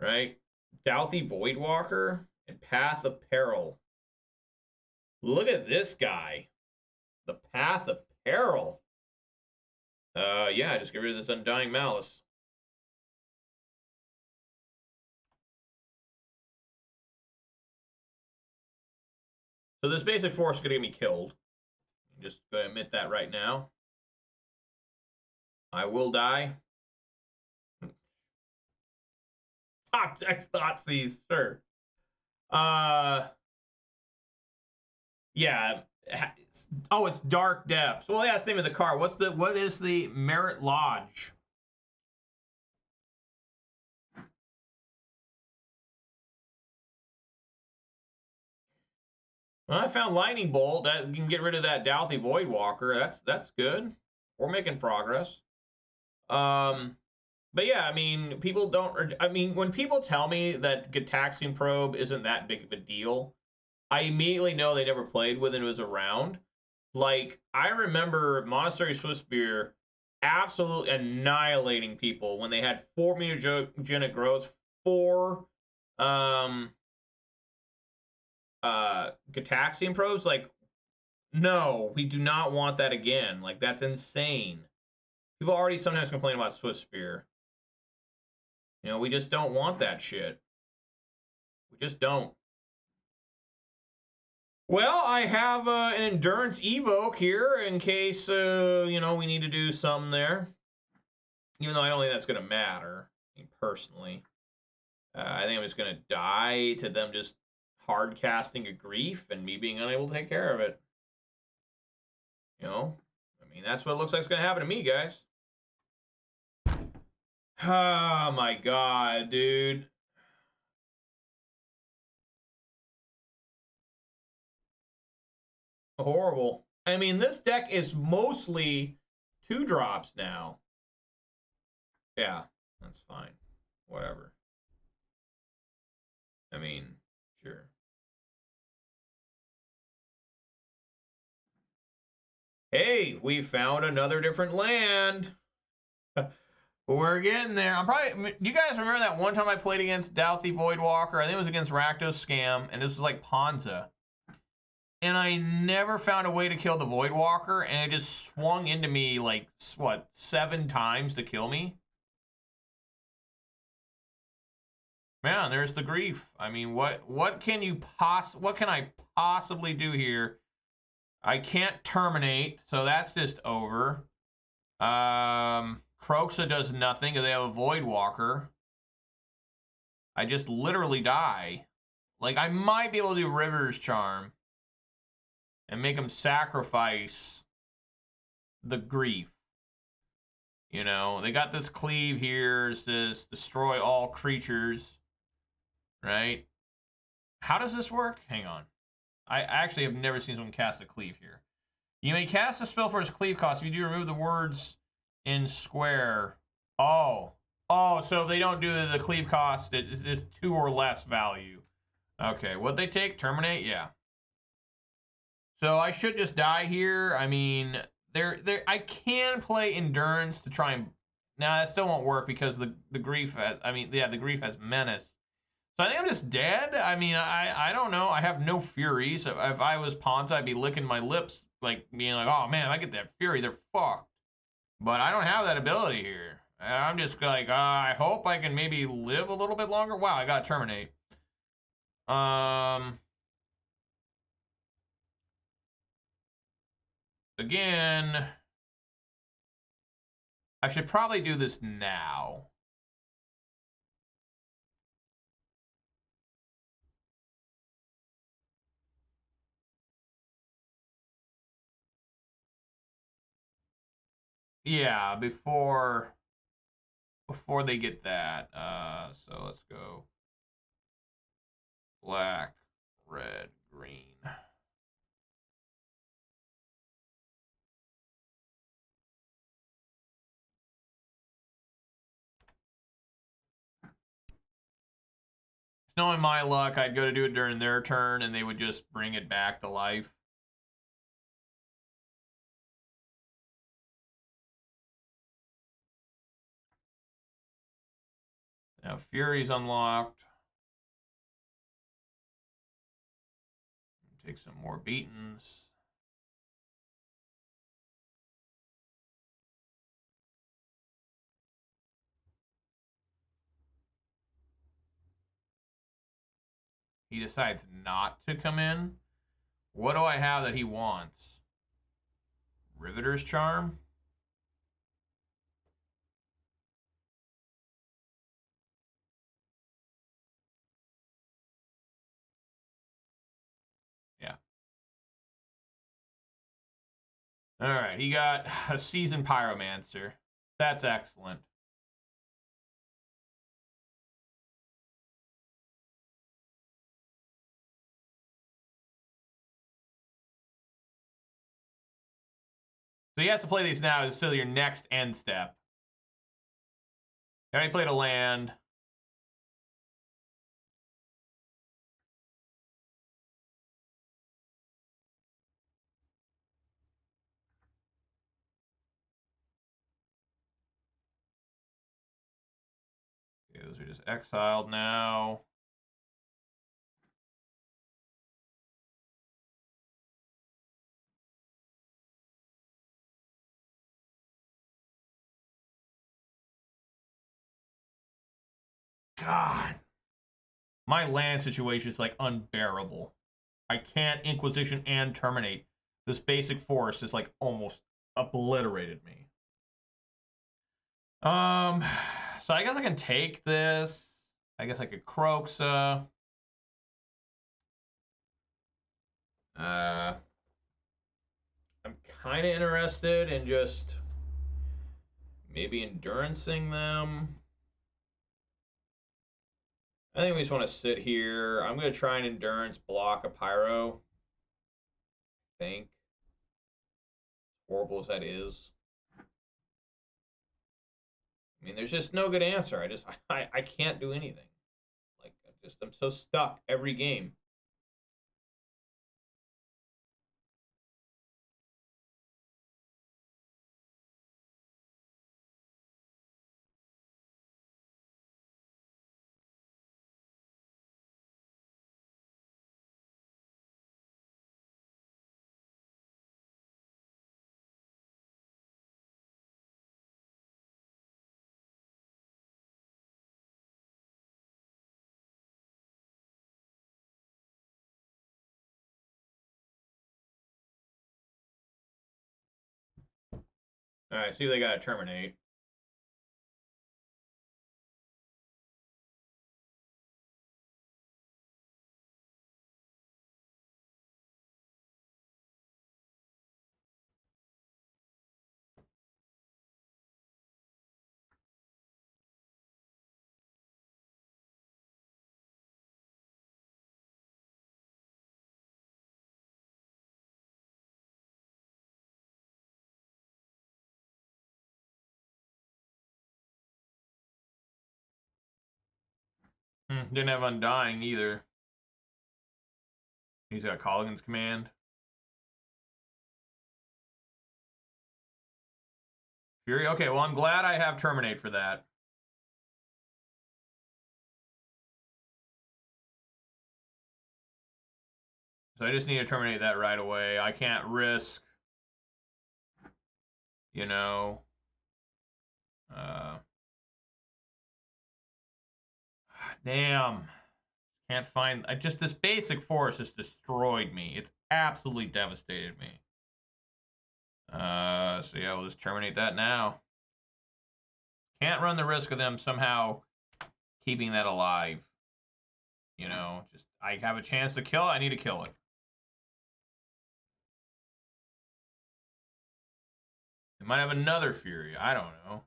Right? Douthie Voidwalker and Path of Peril. Look at this guy. The Path of Peril. Yeah, just get rid of this Undying Malice. So this basic force is going to get me killed. I'm just going to admit that right now. I will die. Top decks Thoughtseize, sure. Yeah. Oh, it's Dark Depths. Well, yeah, it's the name of the card. What is the Merit Lodge? Well, I found Lightning Bolt. That you can get rid of that Douthie Voidwalker. That's good. We're making progress. But yeah, I mean, people don't. I mean, when people tell me that Gataxian Probe isn't that big of a deal, I immediately know they never played with it. It was around. Like, I remember Monastery Swiftspear absolutely annihilating people when they had 4 mutagenic growths, 4 Gataxian probes. Like, no, we do not want that again. Like, that's insane. People already sometimes complain about Swiftspear. You know, we just don't want that shit. We just don't. Well, I have an Endurance Evoke here in case, you know, we need to do something there. Even though I don't think that's going to matter, I mean, personally. I think I'm just going to die to them just hard casting a Grief and me being unable to take care of it. You know? I mean, that's what it looks like is going to happen to me, guys. Oh, my God, dude. Horrible. I mean, this deck is mostly 2-drops now. Yeah, that's fine. Whatever. I mean, sure. Hey, we found another different land. We're getting there. I'm probably. You guys remember that one time I played against Douthie Voidwalker? I think it was against Rakdos Scam, and this was like Ponza. And I never found a way to kill the Voidwalker, and it just swung into me like, what, 7 times to kill me? Man, there's the Grief. I mean, what can I possibly do here? I can't terminate, so that's just over. Kroxa does nothing because they have a Voidwalker. I just literally die. Like, I might be able to do River's Charm and make him sacrifice the Grief. You know, they got this cleave here. It's this destroy all creatures. Right? How does this work? Hang on. I actually have never seen someone cast a cleave here. You may cast a spell for its cleave cost if you do remove the words in square. Oh. Oh, so if they don't do the cleave cost, it's 2 or less value. Okay, what they take? Terminate? Yeah. So I should just die here. I mean, I can play Endurance to try and... Now, that still won't work because the Grief has... I mean, yeah, the Grief has Menace. So I think I'm just dead. I mean, I don't know. I have no Furies. If I was Ponza, I'd be licking my lips, like, being like, oh, man, if I get that Fury, they're fucked. But I don't have that ability here. I'm just like, I hope I can maybe live a little bit longer. Wow, I got to terminate. Again, I should probably do this now. Yeah, before they get that. So let's go black, red, green. Knowing my luck, I'd go to do it during their turn, and they would just bring it back to life. Now, Fury's unlocked. Take some more beatings. He decides not to come in. What do I have that he wants? Riveter's Charm? Yeah. All right, he got a Seasoned Pyromancer. That's excellent. So he has to play these now. It's still your next end step. He already played a land. Okay, those are just exiled now. God. My land situation is like unbearable. I can't Inquisition and Terminate. This basic force just like almost obliterated me. So I guess I can take this. I guess I could Croxa. I'm kind of interested in just maybe endurancing them. I think we just want to sit here. I'm going to try and endurance block a Pyro. I think. Horrible as that is. I mean, there's just no good answer. I can't do anything. Like, I'm so stuck every game. All right, see, they got to terminate. Didn't have Undying either. He's got Colligan's Command. Fury. Okay, well, I'm glad I have Terminate for that. So I just need to terminate that right away. I can't risk, you know, damn. Can't find, this basic force has destroyed me. It's absolutely devastated me. So yeah, we'll just terminate that now. Can't run the risk of them somehow keeping that alive. You know, just, I have a chance to kill it, I need to kill it. They might have another Fury, I don't know.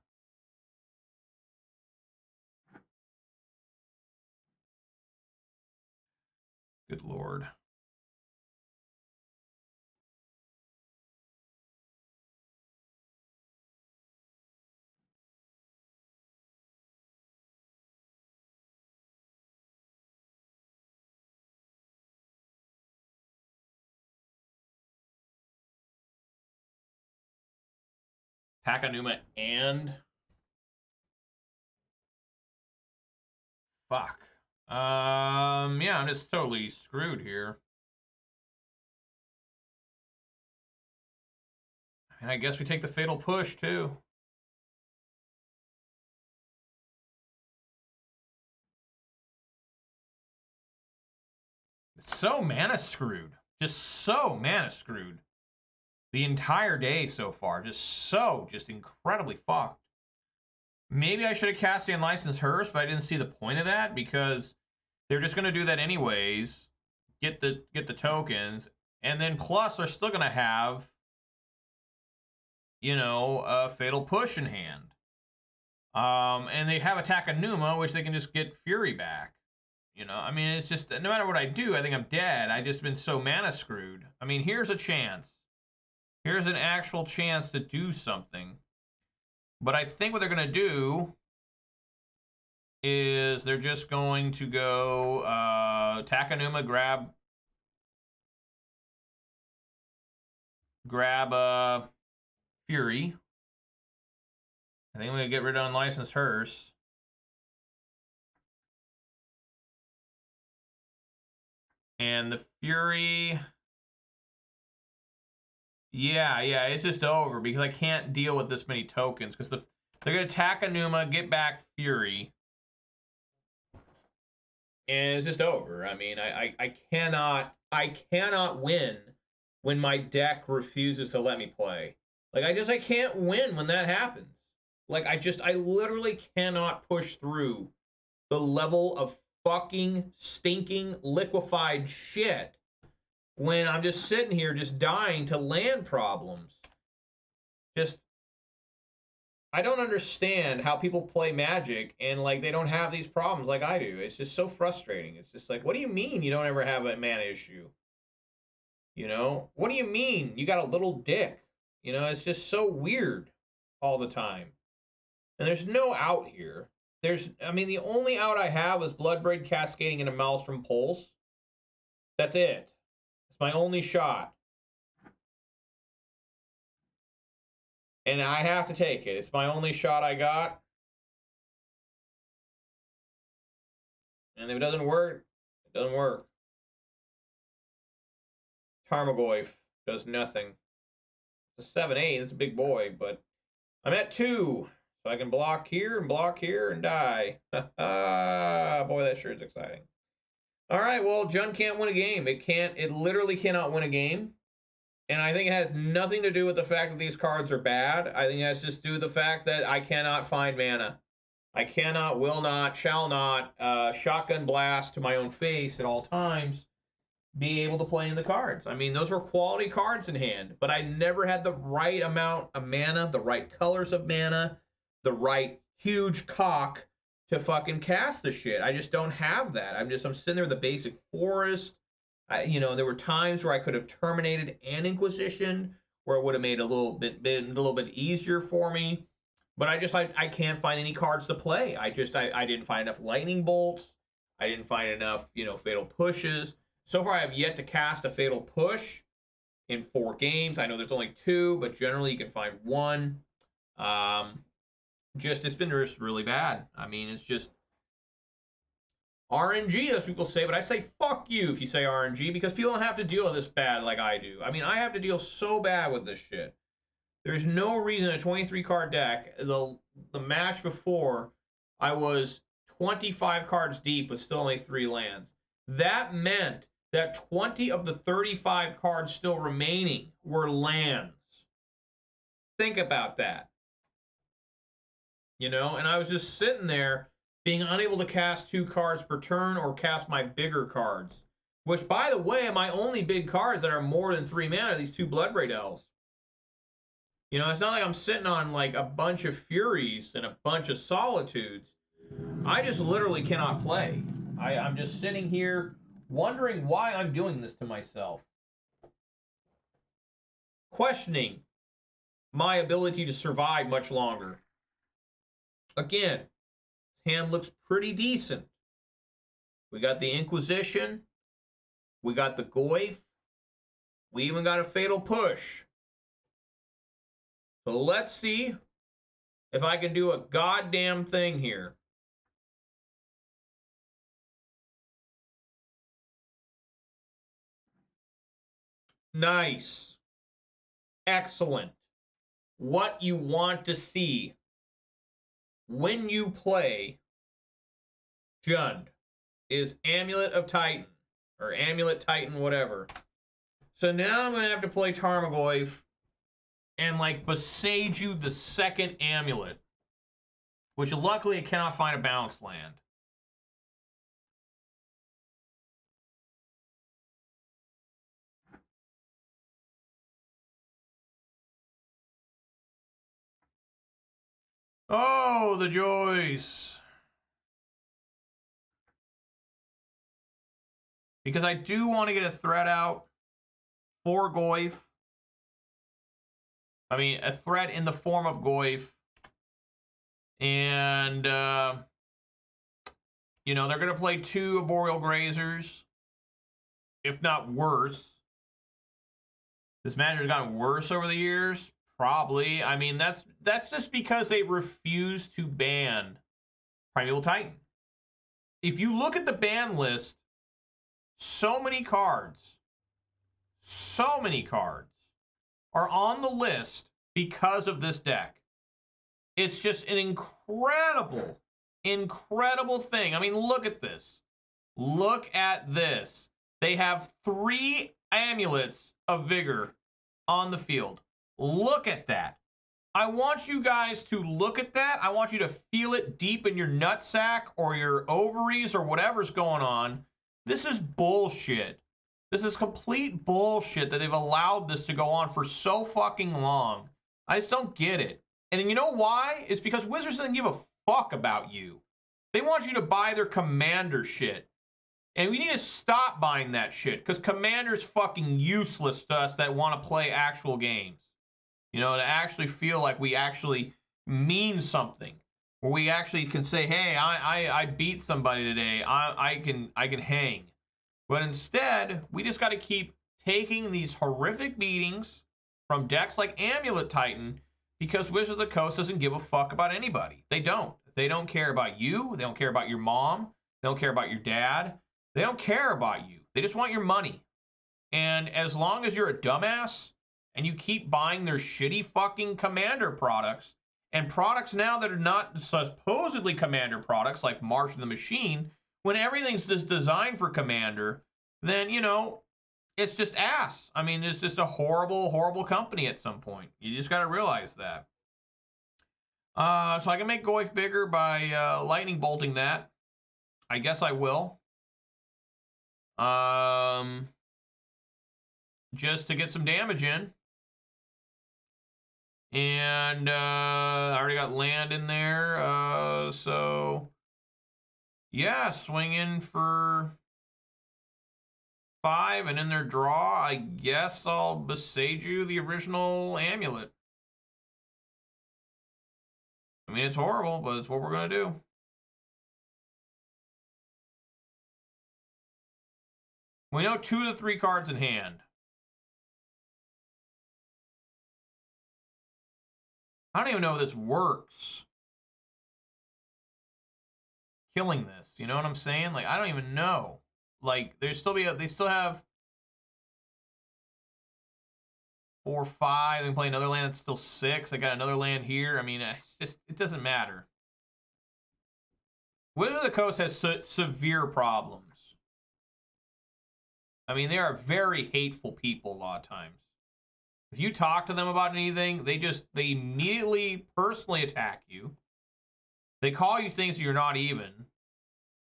Good lord. Takanuma and... Fuck. Yeah, I'm just totally screwed here. And I guess we take the Fatal Push, too. It's so mana screwed. Just so mana screwed. The entire day so far. Just incredibly fucked. Maybe I should have cast the Unlicensed Hearse, but I didn't see the point of that because they're just going to do that anyways. Get the tokens. And then plus they're still going to have, you know, a Fatal Push in hand. And they have Attack Anuma, which they can just get Fury back. You know, I mean, it's just, no matter what I do, I think I'm dead. I've just been so mana screwed. I mean, here's a chance. Here's an actual chance to do something. But I think what they're going to do is they're just going to go Takanuma, grab Fury. I think we're going to get rid of Unlicensed Hearse. And the Fury... Yeah, it's just over because I can't deal with this many tokens because they're going to attack Anuma, get back Fury. and it's just over. I mean, I cannot win when my deck refuses to let me play. Like, I can't win when that happens. Like, I literally cannot push through the level of fucking stinking liquefied shit when I'm just sitting here just dying to land problems. Just, I don't understand how people play Magic and, like, they don't have these problems like I do. It's just so frustrating. It's just like, what do you mean you don't ever have a mana issue? You know? What do you mean you got a little dick? You know, it's just so weird all the time. And there's no out here. I mean, the only out I have is Bloodbraid cascading into Maelstrom Pulse. That's it. It's my only shot. And I have to take it. It's my only shot I got. And if it doesn't work, it doesn't work. Tarmogoyf does nothing. It's a 7-8. It's a big boy, but I'm at 2. So I can block here and die. Boy, that sure is exciting. All right, well, Jun can't win a game. It literally cannot win a game. And I think it has nothing to do with the fact that these cards are bad. I think it has just to do with the fact that I cannot find mana. I cannot, will not, shall not, shotgun blast to my own face at all times, be able to play in the cards. I mean, those were quality cards in hand, but I never had the right amount of mana, the right colors of mana, the right huge cock to fucking cast the shit. I just don't have that. I'm sitting there with a basic forest. You know, there were times where I could have terminated an Inquisition, where it would have made been a little bit easier for me. But I can't find any cards to play. I didn't find enough lightning bolts. I didn't find enough, you know, fatal pushes. So far, I have yet to cast a fatal push in 4 games. I know there's only 2, but generally you can find 1. It's been just really bad. I mean, it's just RNG, as people say, but I say fuck you if you say RNG, because people don't have to deal with this bad like I do. I mean, I have to deal so bad with this shit. There's no reason a 23-card deck, the match before, I was 25 cards deep with still only 3 lands. That meant that 20 of the 35 cards still remaining were lands. Think about that. You know, and I was just sitting there being unable to cast 2 cards per turn or cast my bigger cards. Which, by the way, my only big cards that are more than 3 mana are these 2 Bloodbraid Elves. You know, it's not like I'm sitting on like a bunch of Furies and a bunch of Solitudes. I just literally cannot play. I'm just sitting here wondering why I'm doing this to myself. Questioning my ability to survive much longer. Again, his hand looks pretty decent. We got the Inquisition. We got the Goyf. We even got a Fatal Push. So let's see if I can do a goddamn thing here. Nice. Excellent. What you want to see when you play Jund is Amulet of Titan, or Amulet Titan, whatever. So now I'm going to have to play Tarmogoyf and, like, besage you the second Amulet, which luckily I cannot find a bounce land. Oh, the joys. Because I do want to get a threat out for Goyf. I mean, a threat in the form of Goyf. And, you know, they're going to play 2 Arboreal Grazers, if not worse. This Magic has gotten worse over the years. Probably. I mean, that's just because they refuse to ban Primeval Titan. If you look at the ban list, so many cards are on the list because of this deck. It's just an incredible thing. I mean, look at this. Look at this. They have 3 amulets of vigor on the field. Look at that. I want you guys to look at that. I want you to feel it deep in your nutsack or your ovaries or whatever's going on. This is bullshit. This is complete bullshit that they've allowed this to go on for so fucking long. I just don't get it. And you know why? It's because Wizards doesn't give a fuck about you. They want you to buy their Commander shit. And we need to stop buying that shit, because Commander's fucking useless to us that want to play actual games. You know, to actually feel like we actually mean something. Where we actually can say, hey, I beat somebody today. I can hang. But instead, we just got to keep taking these horrific beatings from decks like Amulet Titan, because Wizards of the Coast doesn't give a fuck about anybody. They don't. They don't care about you. They don't care about your mom. They don't care about your dad. They don't care about you. They just want your money. And as long as you're a dumbass and you keep buying their shitty fucking Commander products, and products now that are not supposedly Commander products like March of the Machine, when everything's just designed for Commander, then, you know, it's just ass. I mean, it's just a horrible, horrible company at some point. You just got to realize that. So I can make Goyf bigger by lightning bolting that. I guess I will. Just to get some damage in. And I already got land in there. So yeah, swing in for 5 and in their draw. I guess I'll besage you the original Amulet. I mean, it's horrible, but it's what we're going to do. We know 2 to 3 cards in hand. I don't even know if this works. Killing this, you know what I'm saying? Like, I don't even know. Like, they still have 4, 5. They can play another land that's still 6. They got another land here. I mean, it's just, it doesn't matter. Wizards of the Coast has severe problems. I mean, they are very hateful people a lot of times. If you talk to them about anything, they immediately personally attack you. They call you things that you're not even.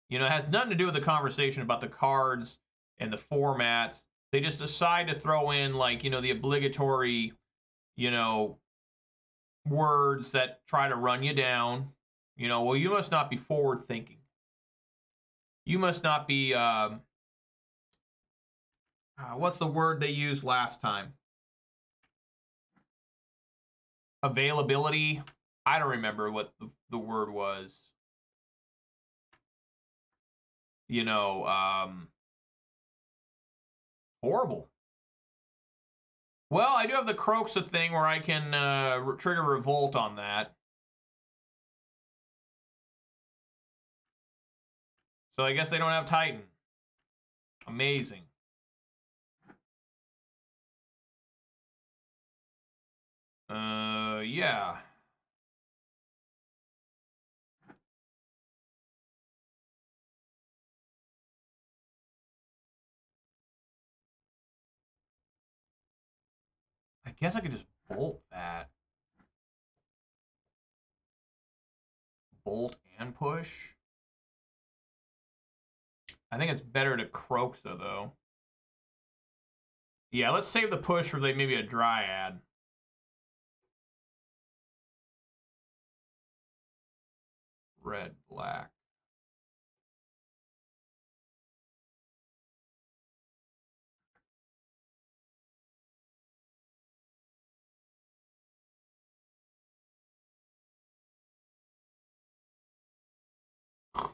You know, it has nothing to do with the conversation about the cards and the formats. They just decide to throw in, like, you know, the obligatory, you know, words that try to run you down. You know, well, you must not be forward thinking. You must not be, what's the word they used last time? Availability. I don't remember what the word was. You know, horrible. Well, I do have the Croxa thing where I can trigger Revolt on that. So I guess they don't have Titan. Amazing. Yeah. I guess I could just bolt that. Bolt and push. I think it's better to Croxa, though. Yeah, let's save the push for like maybe a Dryad. Red, black.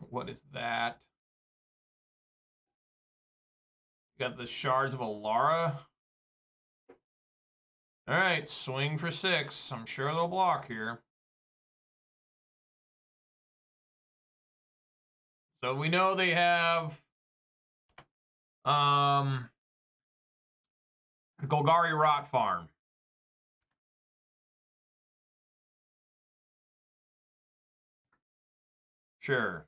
What is that? Got the Shards of Alara. All right, swing for 6. I'm sure they'll block here. So we know they have Golgari Rot Farm. Sure.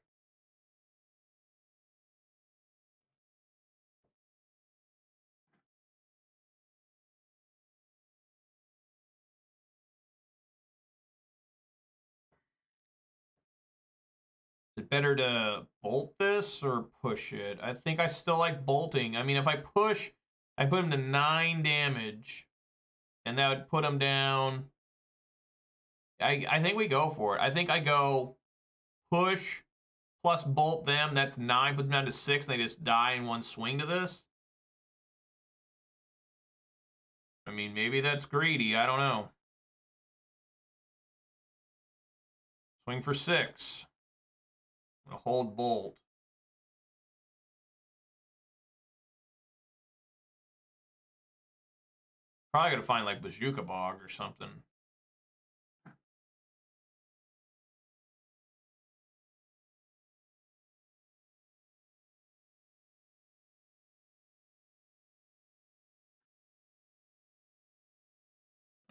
it better to bolt this or push it? I think I still like bolting. I mean, if I push, I put him to 9 damage. And that would put him down. I think we go for it. I think I go push plus bolt them. That's 9. Put them down to 6. And they just die in one swing to this. I mean, maybe that's greedy. I don't know. Swing for 6. I'm going to hold bolt. Probably going to find like Bazooka Bog or something.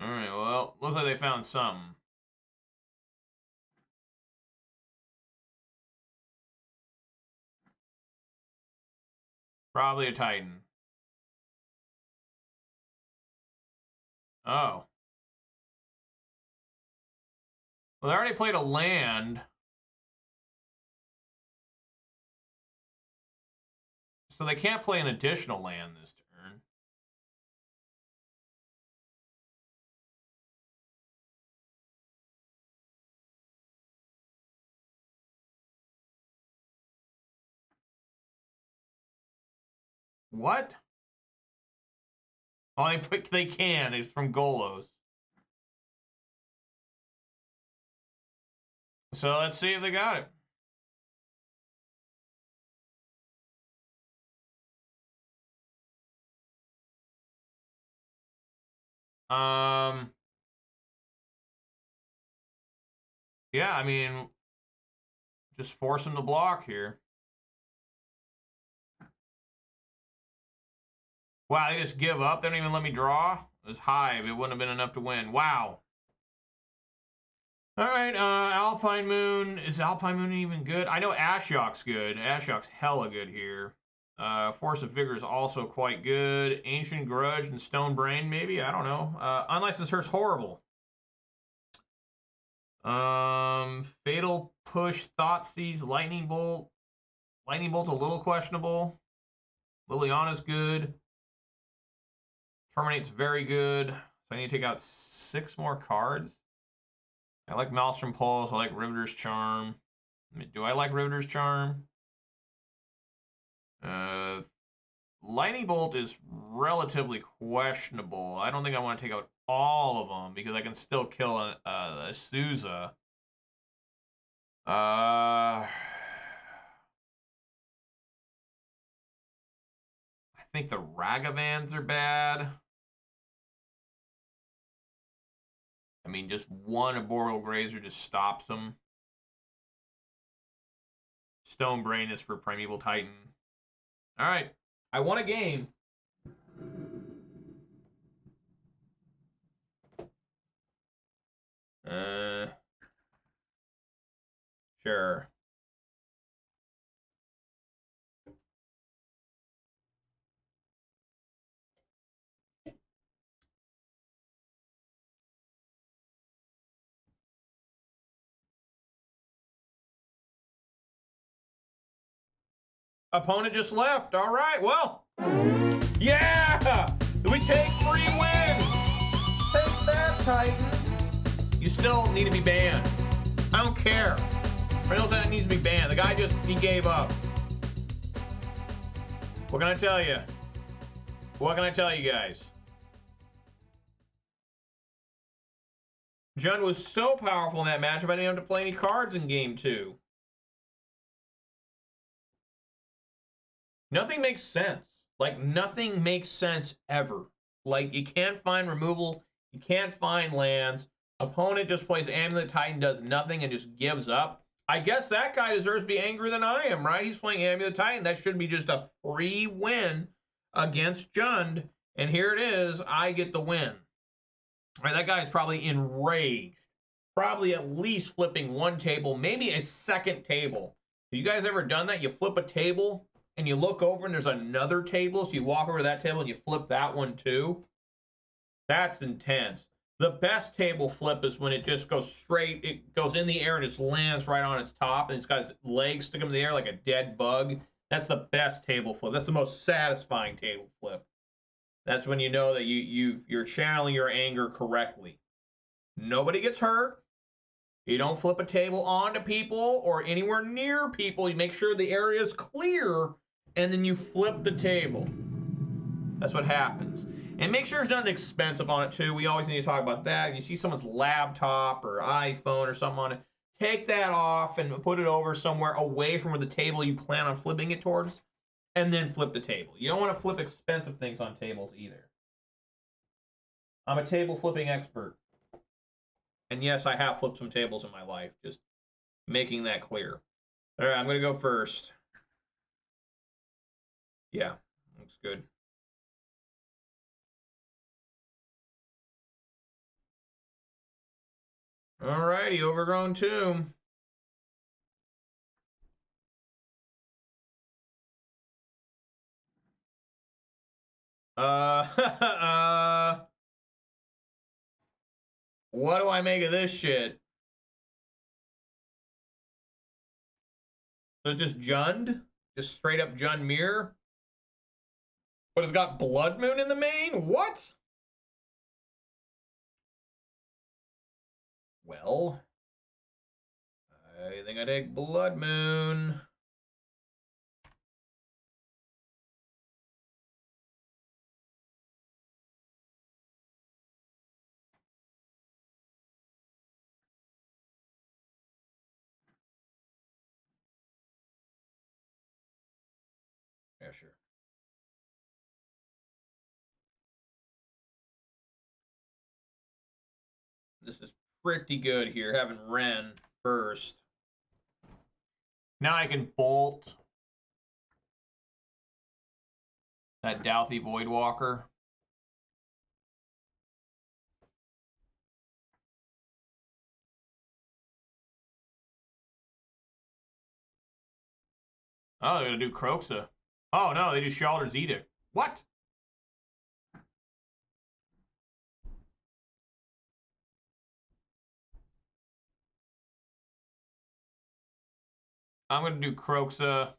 All right, well, looks like they found something. Probably a Titan. Oh. Well, they already played a land. So they can't play an additional land this turn. What? Oh, they can. It's from Golos. So let's see if they got it. Yeah, I mean, just force them to block here. Wow, they just give up. They don't even let me draw. It was Hive. It wouldn't have been enough to win. Wow. All right, Alpine Moon. Is Alpine Moon even good? I know Ashiok's good. Ashiok's hella good here. Force of Vigor is also quite good. Ancient Grudge and Stone Brain, maybe? I don't know. Unlicensed Hurt's horrible. Fatal Push, Thoughtseize, Lightning Bolt. Lightning Bolt's a little questionable. Liliana's good. Terminate's very good. So I need to take out 6 more cards. I like Maelstrom Pulse. I like Riveter's Charm. I mean, do I like Riveter's Charm? Lightning Bolt is relatively questionable. I don't think I want to take out all of them because I can still kill a Souza. I think the Ragavans are bad. I mean, just one Arboreal Grazer just stops them. Stone Brain is for Primeval Titan. All right. I won a game. Sure. Opponent just left. All right. Well, yeah. We take 3 wins. Take that, Titan. You still need to be banned. I don't care. Real Titan needs to be banned. The guy he gave up. What can I tell you? What can I tell you guys? Jund was so powerful in that matchup, I didn't have to play any cards in game 2. Nothing makes sense. Like, nothing makes sense ever. Like, you can't find removal. You can't find lands. Opponent just plays Amulet Titan, does nothing, and just gives up. I guess that guy deserves to be angrier than I am, right? He's playing Amulet Titan. That should be just a free win against Jund. And here it is. I get the win. All right, that guy is probably enraged. Probably at least flipping 1 table, maybe a 2nd table. Have you guys ever done that? You flip a table and you look over and there's another table, so you walk over to that table and you flip that one too. That's intense. The best table flip is when it just goes straight, it goes in the air and just lands right on its top, and it's got its legs sticking in the air like a dead bug. That's the best table flip. That's the most satisfying table flip. That's when you know that you're channeling your anger correctly. Nobody gets hurt. You don't flip a table onto people or anywhere near people. You make sure the area is clear, and then you flip the table. That's what happens. And make sure there's nothing expensive on it, too. We always need to talk about that. If you see someone's laptop or iPhone or something on it, take that off and put it over somewhere away from where the table you plan on flipping it towards, and then flip the table. You don't want to flip expensive things on tables either. I'm a table flipping expert. And yes, I have flipped some tables in my life. Just making that clear. All right, I'm going to go first. Yeah, looks good. Alrighty, Overgrown Tomb. What do I make of this shit? So it's just Jund? Just straight up Jund Mirror? But it's got Blood Moon in the main? What? Well, I think I take Blood Moon. Yeah, sure. This is pretty good here, having Ren first. Now I can bolt that Douthie Voidwalker. Oh, they're going to do Kroxa. Oh, no, they do Shalder's Edict. What? I'm going to do Kroxa.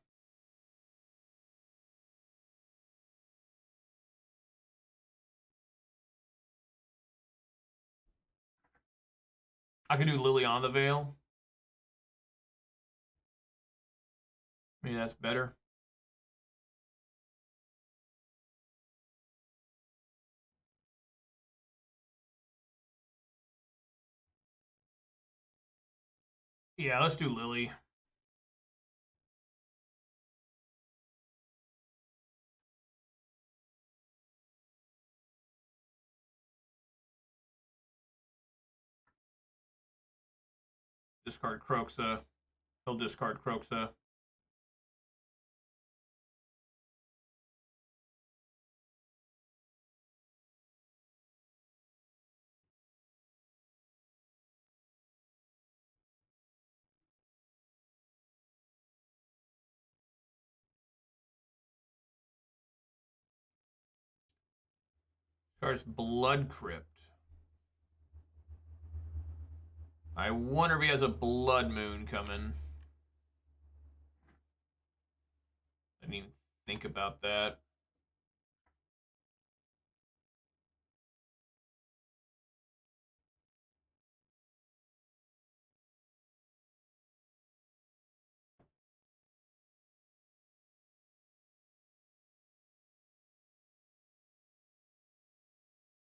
I could do Lily on the Veil. Maybe that's better. Yeah, let's do Lily. Discard Kroxa. He'll discard Kroxa. Starts Blood Crypt. I wonder if he has a Blood Moon coming. I didn't even think about that.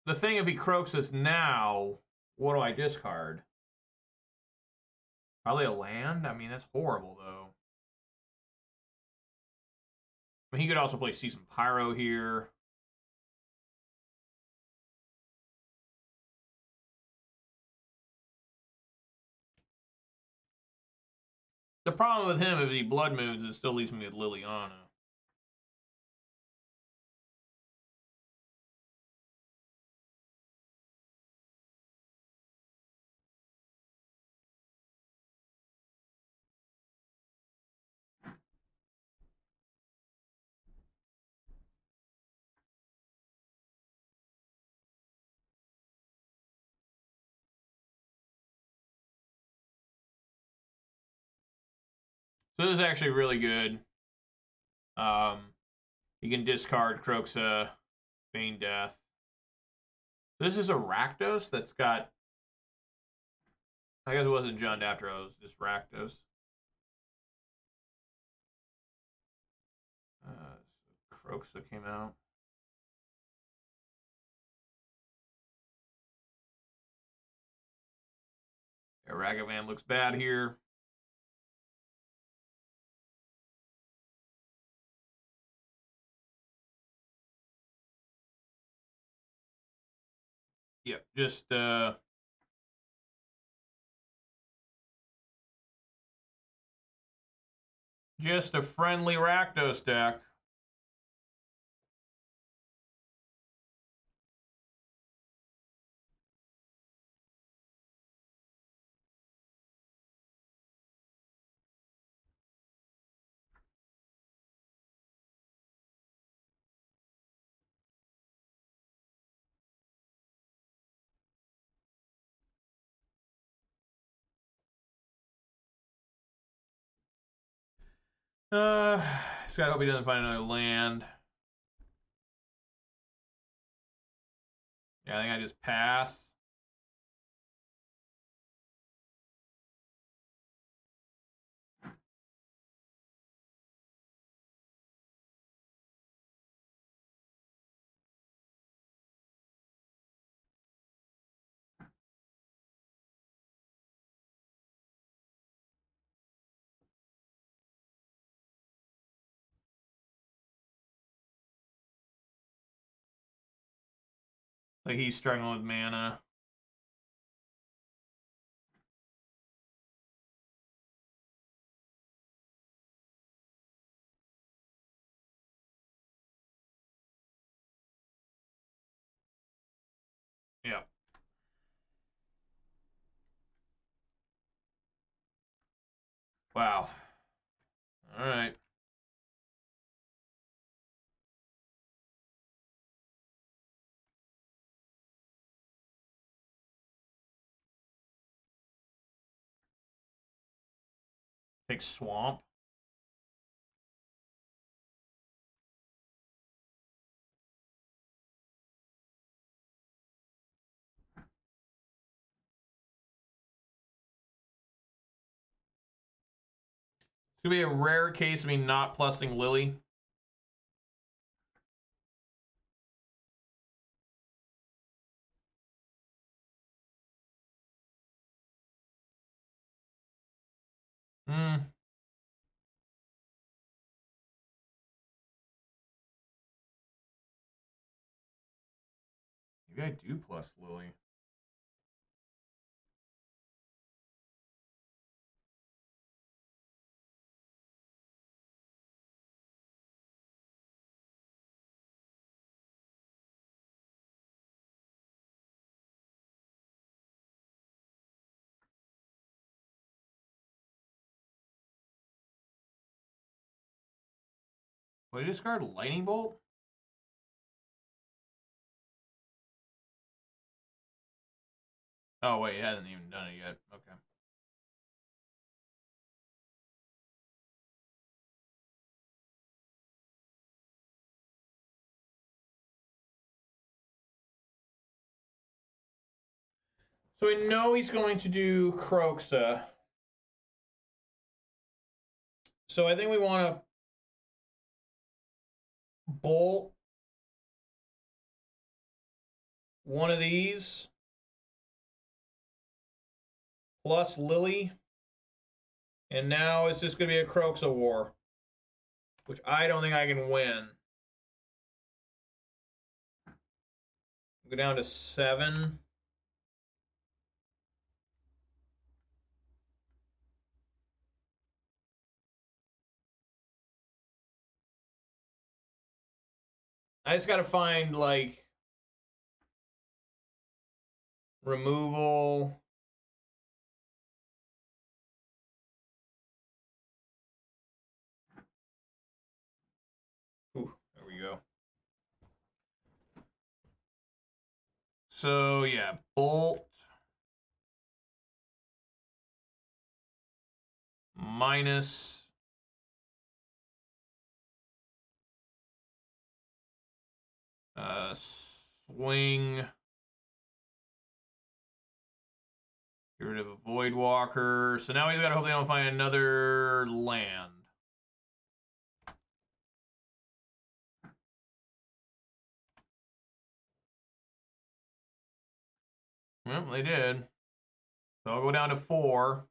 The thing, if he croaks us now, what do I discard? Probably a land? I mean, that's horrible, though. I mean, he could also play Season Pyro here. The problem with him, if he Blood Moons, it still leaves me with Liliana. So this is actually really good. You can discard Croxa, Feign Death. This is a Rakdos that's got... I guess it wasn't Jund after I was just Rakdos. Croxa came out. Yeah, Ragavan looks bad here. Yep, just a friendly Rakdos deck. Just gotta hope he doesn't find another land. Yeah, I think I just pass. Like he's struggling with mana. Yeah. Wow. All right. Take Swamp. It's gonna be a rare case of me not plusing Lily. Hmm. Maybe I do plus Lily. What did you discard? Lightning Bolt? Oh, wait, it hasn't even done it yet. Okay. So we know he's going to do Croxa. So I think we want to bolt one of these plus Lily. And now it's just going to be a Croxa war, which I don't think I can win. Go down to 7. I just got to find, like, removal. Ooh, there we go. So, yeah, bolt minus Swing. Get rid of a Voidwalker. So now he's got to hope they don't find another land. Well, they did. So I'll go down to 4.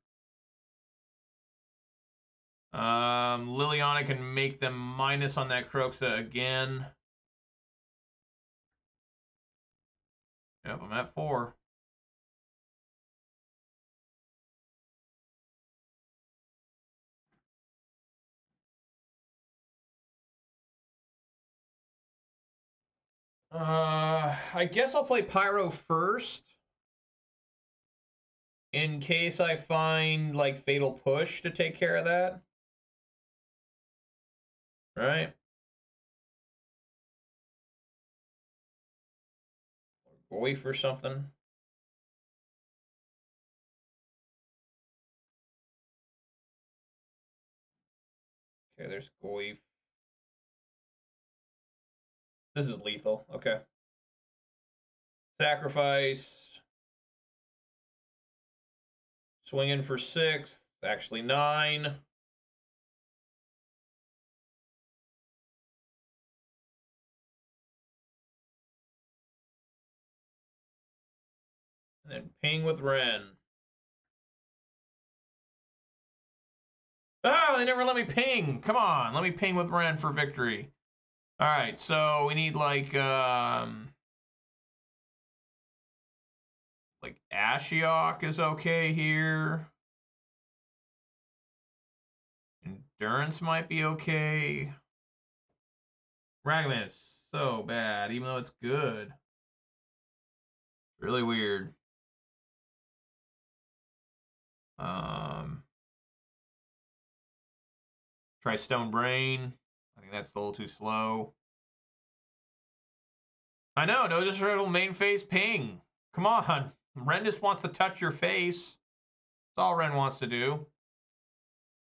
Liliana can make them minus on that Croxa again. Yep, I'm at 4. I guess I'll play Pyro first. In case I find, like, Fatal Push to take care of that. Right? Or Goif or something. Okay, there's Goif. This is lethal. Okay. Sacrifice. Swinging for 6. Actually 9. And then ping with Ren. Oh, they never let me ping. Come on, let me ping with Ren for victory. All right, so we need like Ashiok is okay here. Endurance might be okay. Ragavan is so bad, even though it's good. Really weird. Try Stone Brain. I think that's a little too slow. I know, no disrespectful main phase ping. Come on. Ren just wants to touch your face. That's all Ren wants to do.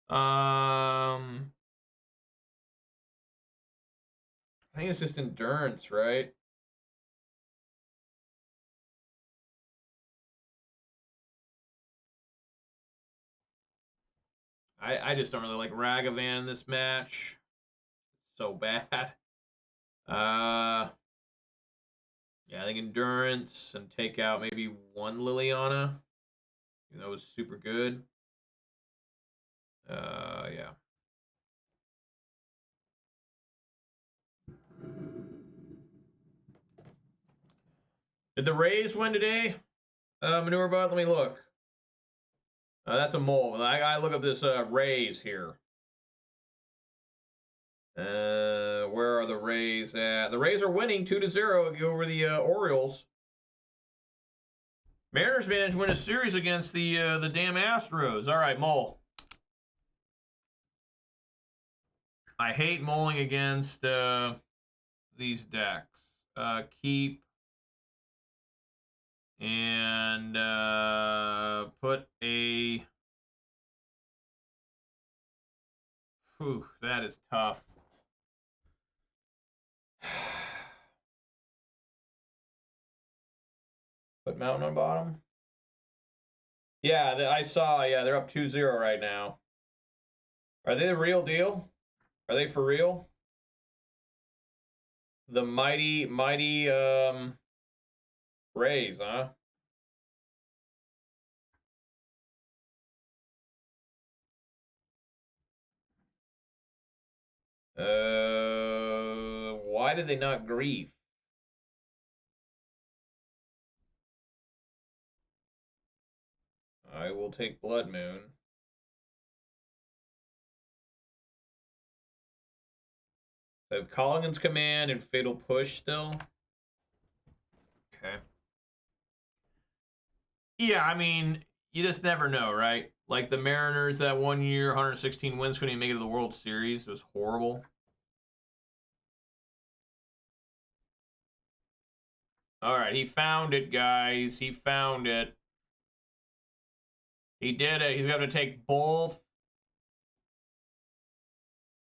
I think it's just endurance, right? I just don't really like Ragavan in this match. So bad. Yeah, I think endurance and take out maybe 1 Liliana. That was super good. Yeah. Did the Rays win today? Manure Bot, let me look. That's a mole. I gotta look up this Rays here. Where are the Rays at? The Rays are winning 2-0 over the Orioles. Mariners managed to win a series against the damn Astros. All right, mole. I hate mulling against these decks. Keep and put a. Whew, that is tough. Put Mountain on bottom. Yeah, I saw. Yeah, they're up 2-0 right now. Are they the real deal? Are they for real? The mighty Rays, huh? Why did they not grief? I will take Blood Moon. I have Colligan's Command and Fatal Push still. Okay. Yeah, I mean, you just never know, right? Like the Mariners that 1 year, 116 wins, couldn't even make it to the World Series. It was horrible. All right, he found it, guys. He found it. He did it. He's going to take both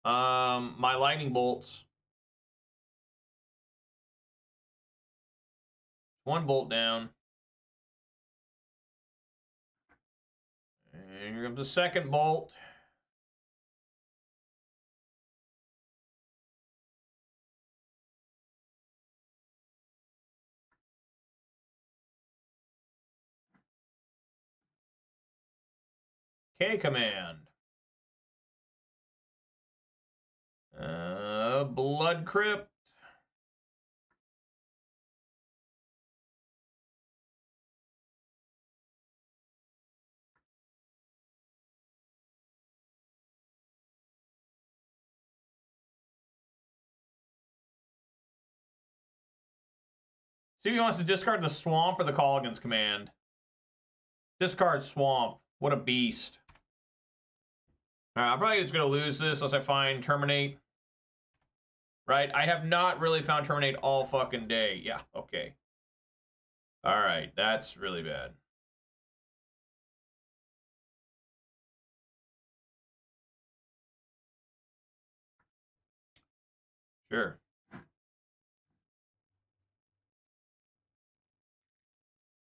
my lightning bolts. One bolt down. And here comes the second bolt. K command. Blood Crypt. See if he wants to discard the Swamp or the Colligan's command. Discard Swamp. What a beast. Alright, I'm probably just going to lose this unless I find Terminate. Right? I have not really found Terminate all fucking day. Yeah, okay. Alright, that's really bad. Sure.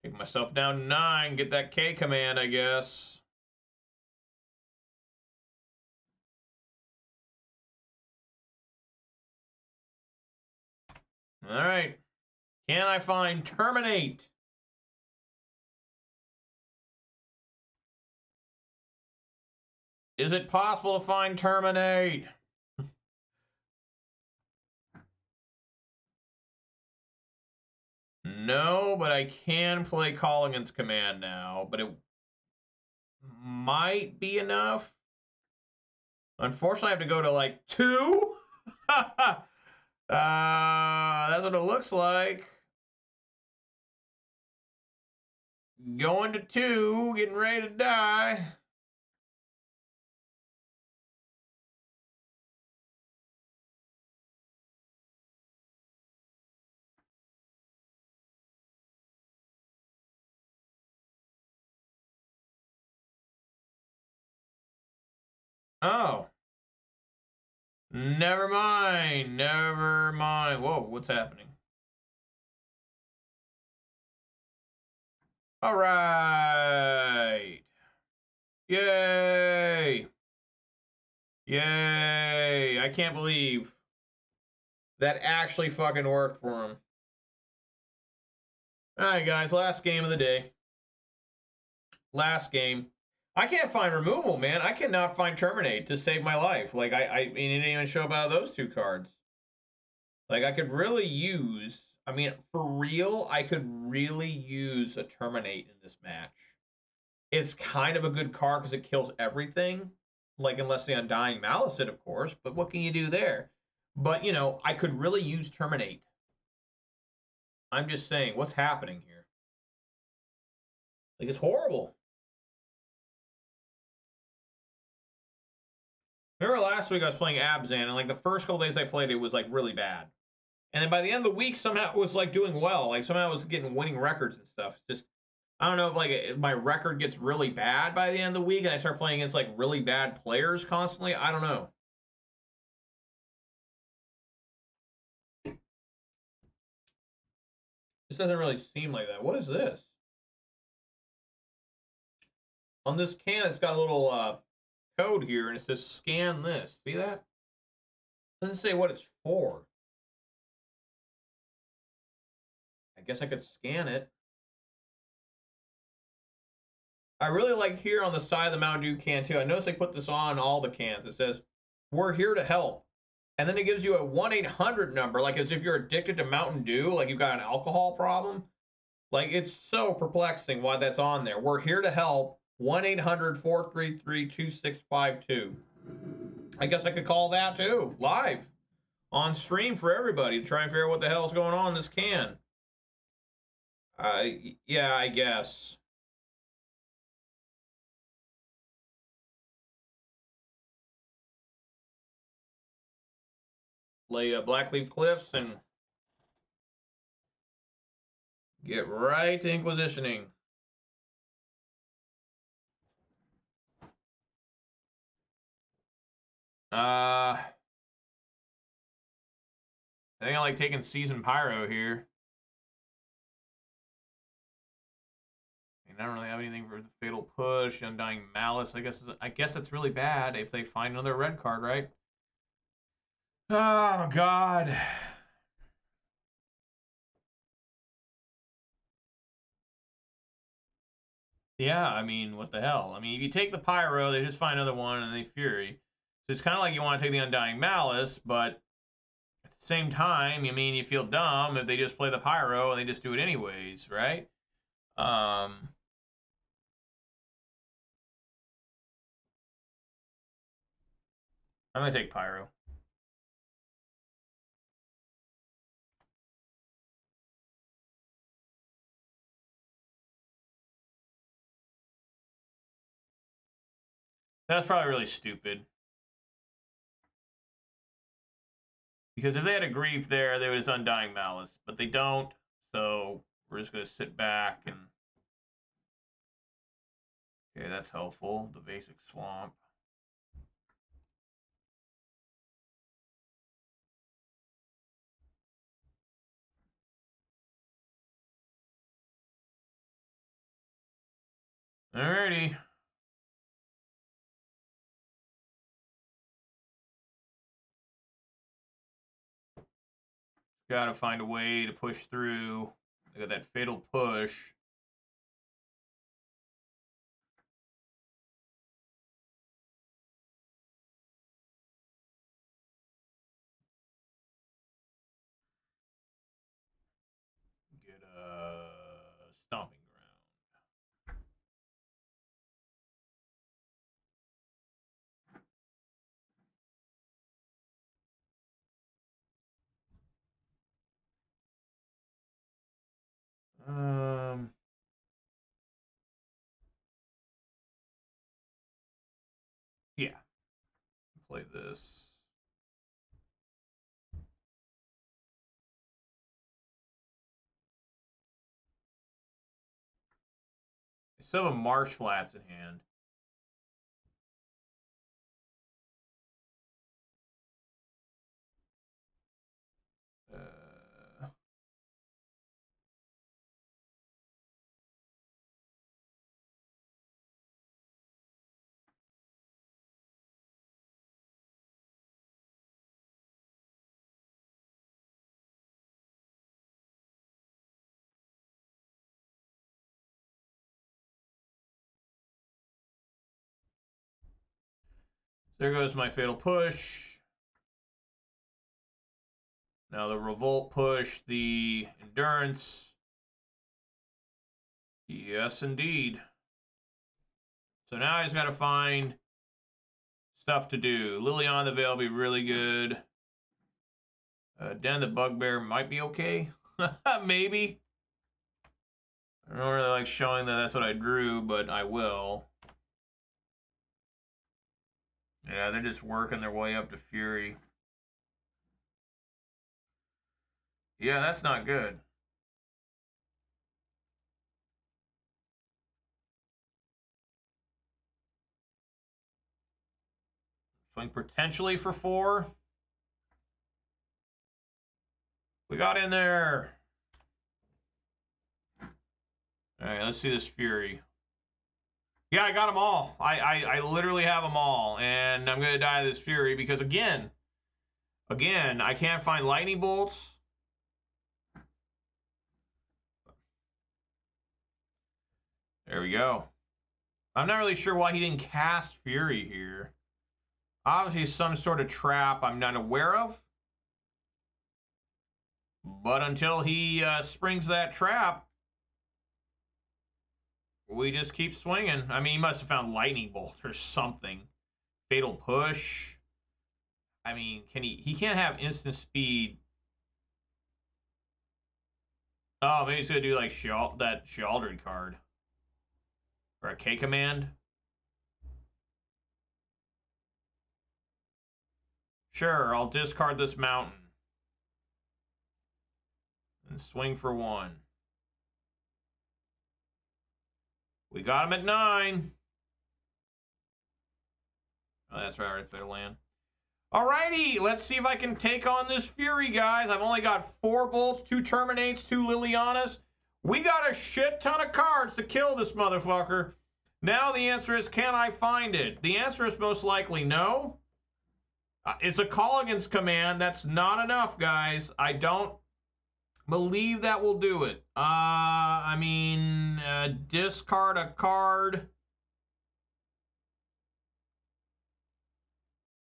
Take myself down 9. Get that K command, I guess. Alright. Can I find Terminate? Is it possible to find Terminate? No, but I can play Colligan's command now, but it might be enough. Unfortunately, I have to go to like 2. That's what it looks like. Going to 2, getting ready to die. Oh. Never mind. Never mind. Whoa, what's happening? All right. Yay. Yay. I can't believe that actually fucking worked for him. All right, guys. Last game of the day. Last game. I can't find removal, man. I cannot find Terminate to save my life. Like, I mean, it didn't even show up out of those 2 cards. Like, I could really use... I mean, for real, I could really use a Terminate in this match. It's kind of a good card because it kills everything. Like, unless the Undying Malice it, of course. But what can you do there? But, you know, I could really use Terminate. I'm just saying, what's happening here? Like, it's horrible. Remember last week I was playing Abzan, and like the first couple days I played it was like really bad. And then by the end of the week, somehow it was like doing well. Like somehow I was getting winning records and stuff. It's just, I don't know if like my record gets really bad by the end of the week and I start playing against like really bad players constantly. I don't know. This doesn't really seem like that. What is this? On this can, it's got a little code here, and it says scan this. See that? It doesn't say what it's for. I guess I could scan it. I really like here on the side of the Mountain Dew can too. I noticed they put this on all the cans. It says, "We're here to help." And then it gives you a 1-800 number, like as if you're addicted to Mountain Dew, like you've got an alcohol problem. Like, it's so perplexing why that's on there. We're here to help. 1-800-433-2652. I guess I could call that too, live, on stream for everybody to try and figure out what the hell's going on in this can. Yeah, I guess. Lay Blackleaf Cliffs and get right to Inquisitioning. I think I like taking Season Pyro here. I don't really have anything for the Fatal Push, Undying Malice. I guess that's really bad if they find another red card, right? Oh, God. Yeah, I mean, what the hell? I mean, if you take the Pyro, they just find another one and they Fury. So it's kind of like you want to take the Undying Malice, but at the same time, I mean, you feel dumb if they just play the Pyro and they just do it anyways, right? I'm going to take Pyro. That's probably really stupid. Because if they had a Grief there, they would have Undying Malice. But they don't, so we're just going to sit back and... Okay, that's helpful. The basic Swamp. Alrighty. Got to find a way to push through. I got that Fatal Push. Get a Stomping Ground. Yeah. Play this. I still have a Marsh Flats in hand. There goes my Fatal Push. Now the Revolt Push, the Endurance. Yes, indeed. So now I just got to find stuff to do. Liliana the Veil will be really good. Den the Bugbear might be okay. Maybe. I don't really like showing that that's what I drew, but I will. Yeah, they're just working their way up to Fury. Yeah, that's not good. Swing potentially for 4. We got in there. All right, let's see this Fury. Yeah, I got them all. I literally have them all, and I'm gonna die this Fury because again, I can't find lightning bolts. There we go. I'm not really sure why he didn't cast Fury here. Obviously, some sort of trap I'm not aware of. But until he springs that trap, we just keep swinging. I mean, he must have found lightning bolt or something. Fatal Push. I mean, can he can't have instant speed. Oh, maybe he's gonna do like that Shealdred card. Or a K command. Sure, I'll discard this mountain. And swing for 1. We got him at 9. Oh, that's right, I already played a land. Alrighty, let's see if I can take on this Fury, guys. I've only got 4 bolts, 2 terminates, 2 Lilianas. We got a shit ton of cards to kill this motherfucker. Now the answer is, can I find it? The answer is most likely no. It's a Colligan's command. That's not enough, guys. I don't believe that will do it. I mean, discard a card.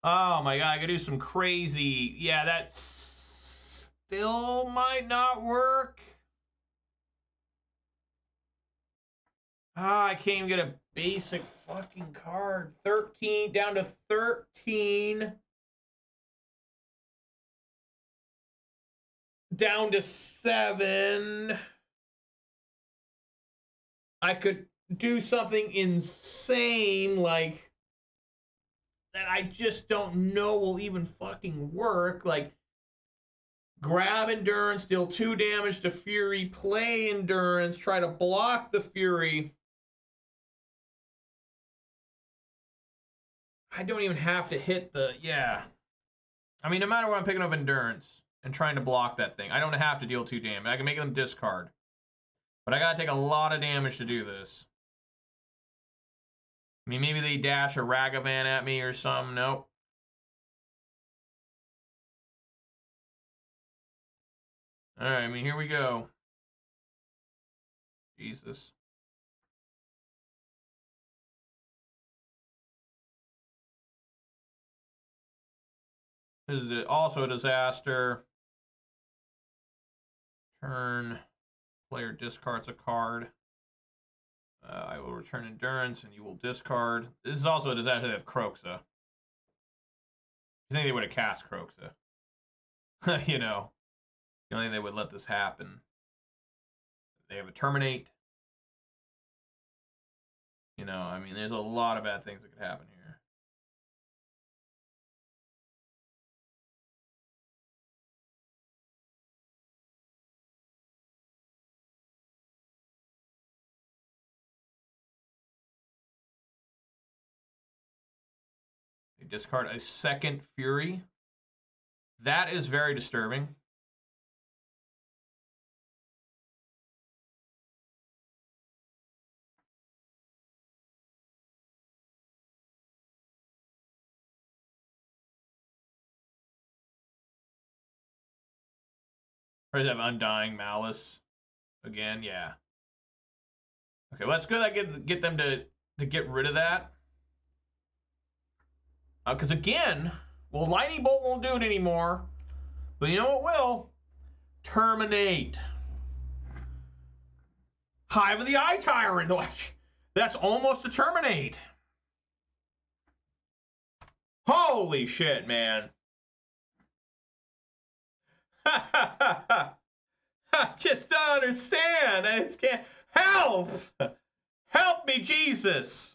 Oh my god, I could do some crazy. Yeah, that still might not work. I can't even get a basic fucking card. 13, down to 13. Down to 7. I could do something insane like that I just don't know will even fucking work. Like, grab Endurance, deal 2 damage to Fury, play Endurance, try to block the Fury. I don't even have to hit the, yeah. I mean, no matter what, I'm picking up Endurance and trying to block that thing. I don't have to deal 2 damage. I can make them discard. But I gotta take a lot of damage to do this. I mean, maybe they dash a Ragavan at me or something. Nope. Alright, I mean, here we go. Jesus. This is also a disaster. Turn. Player discards a card. I will return Endurance, and you will discard. This is also a disaster. They have Kroxa. I think they would have cast Kroxa. You know. The only thing they would let this happen. They have a Terminate. You know, I mean, there's a lot of bad things that could happen here. They discard a second Fury. That is very disturbing. Or does have Undying Malice again? Yeah. Okay, well, that's good. I get them to get rid of that. Because again, well, Lightning Bolt won't do it anymore. But you know what will? Terminate. Hive of the Eye Tyrant. That's almost a Terminate. Holy shit, man. I just don't understand. I just can't. Help! Help me, Jesus.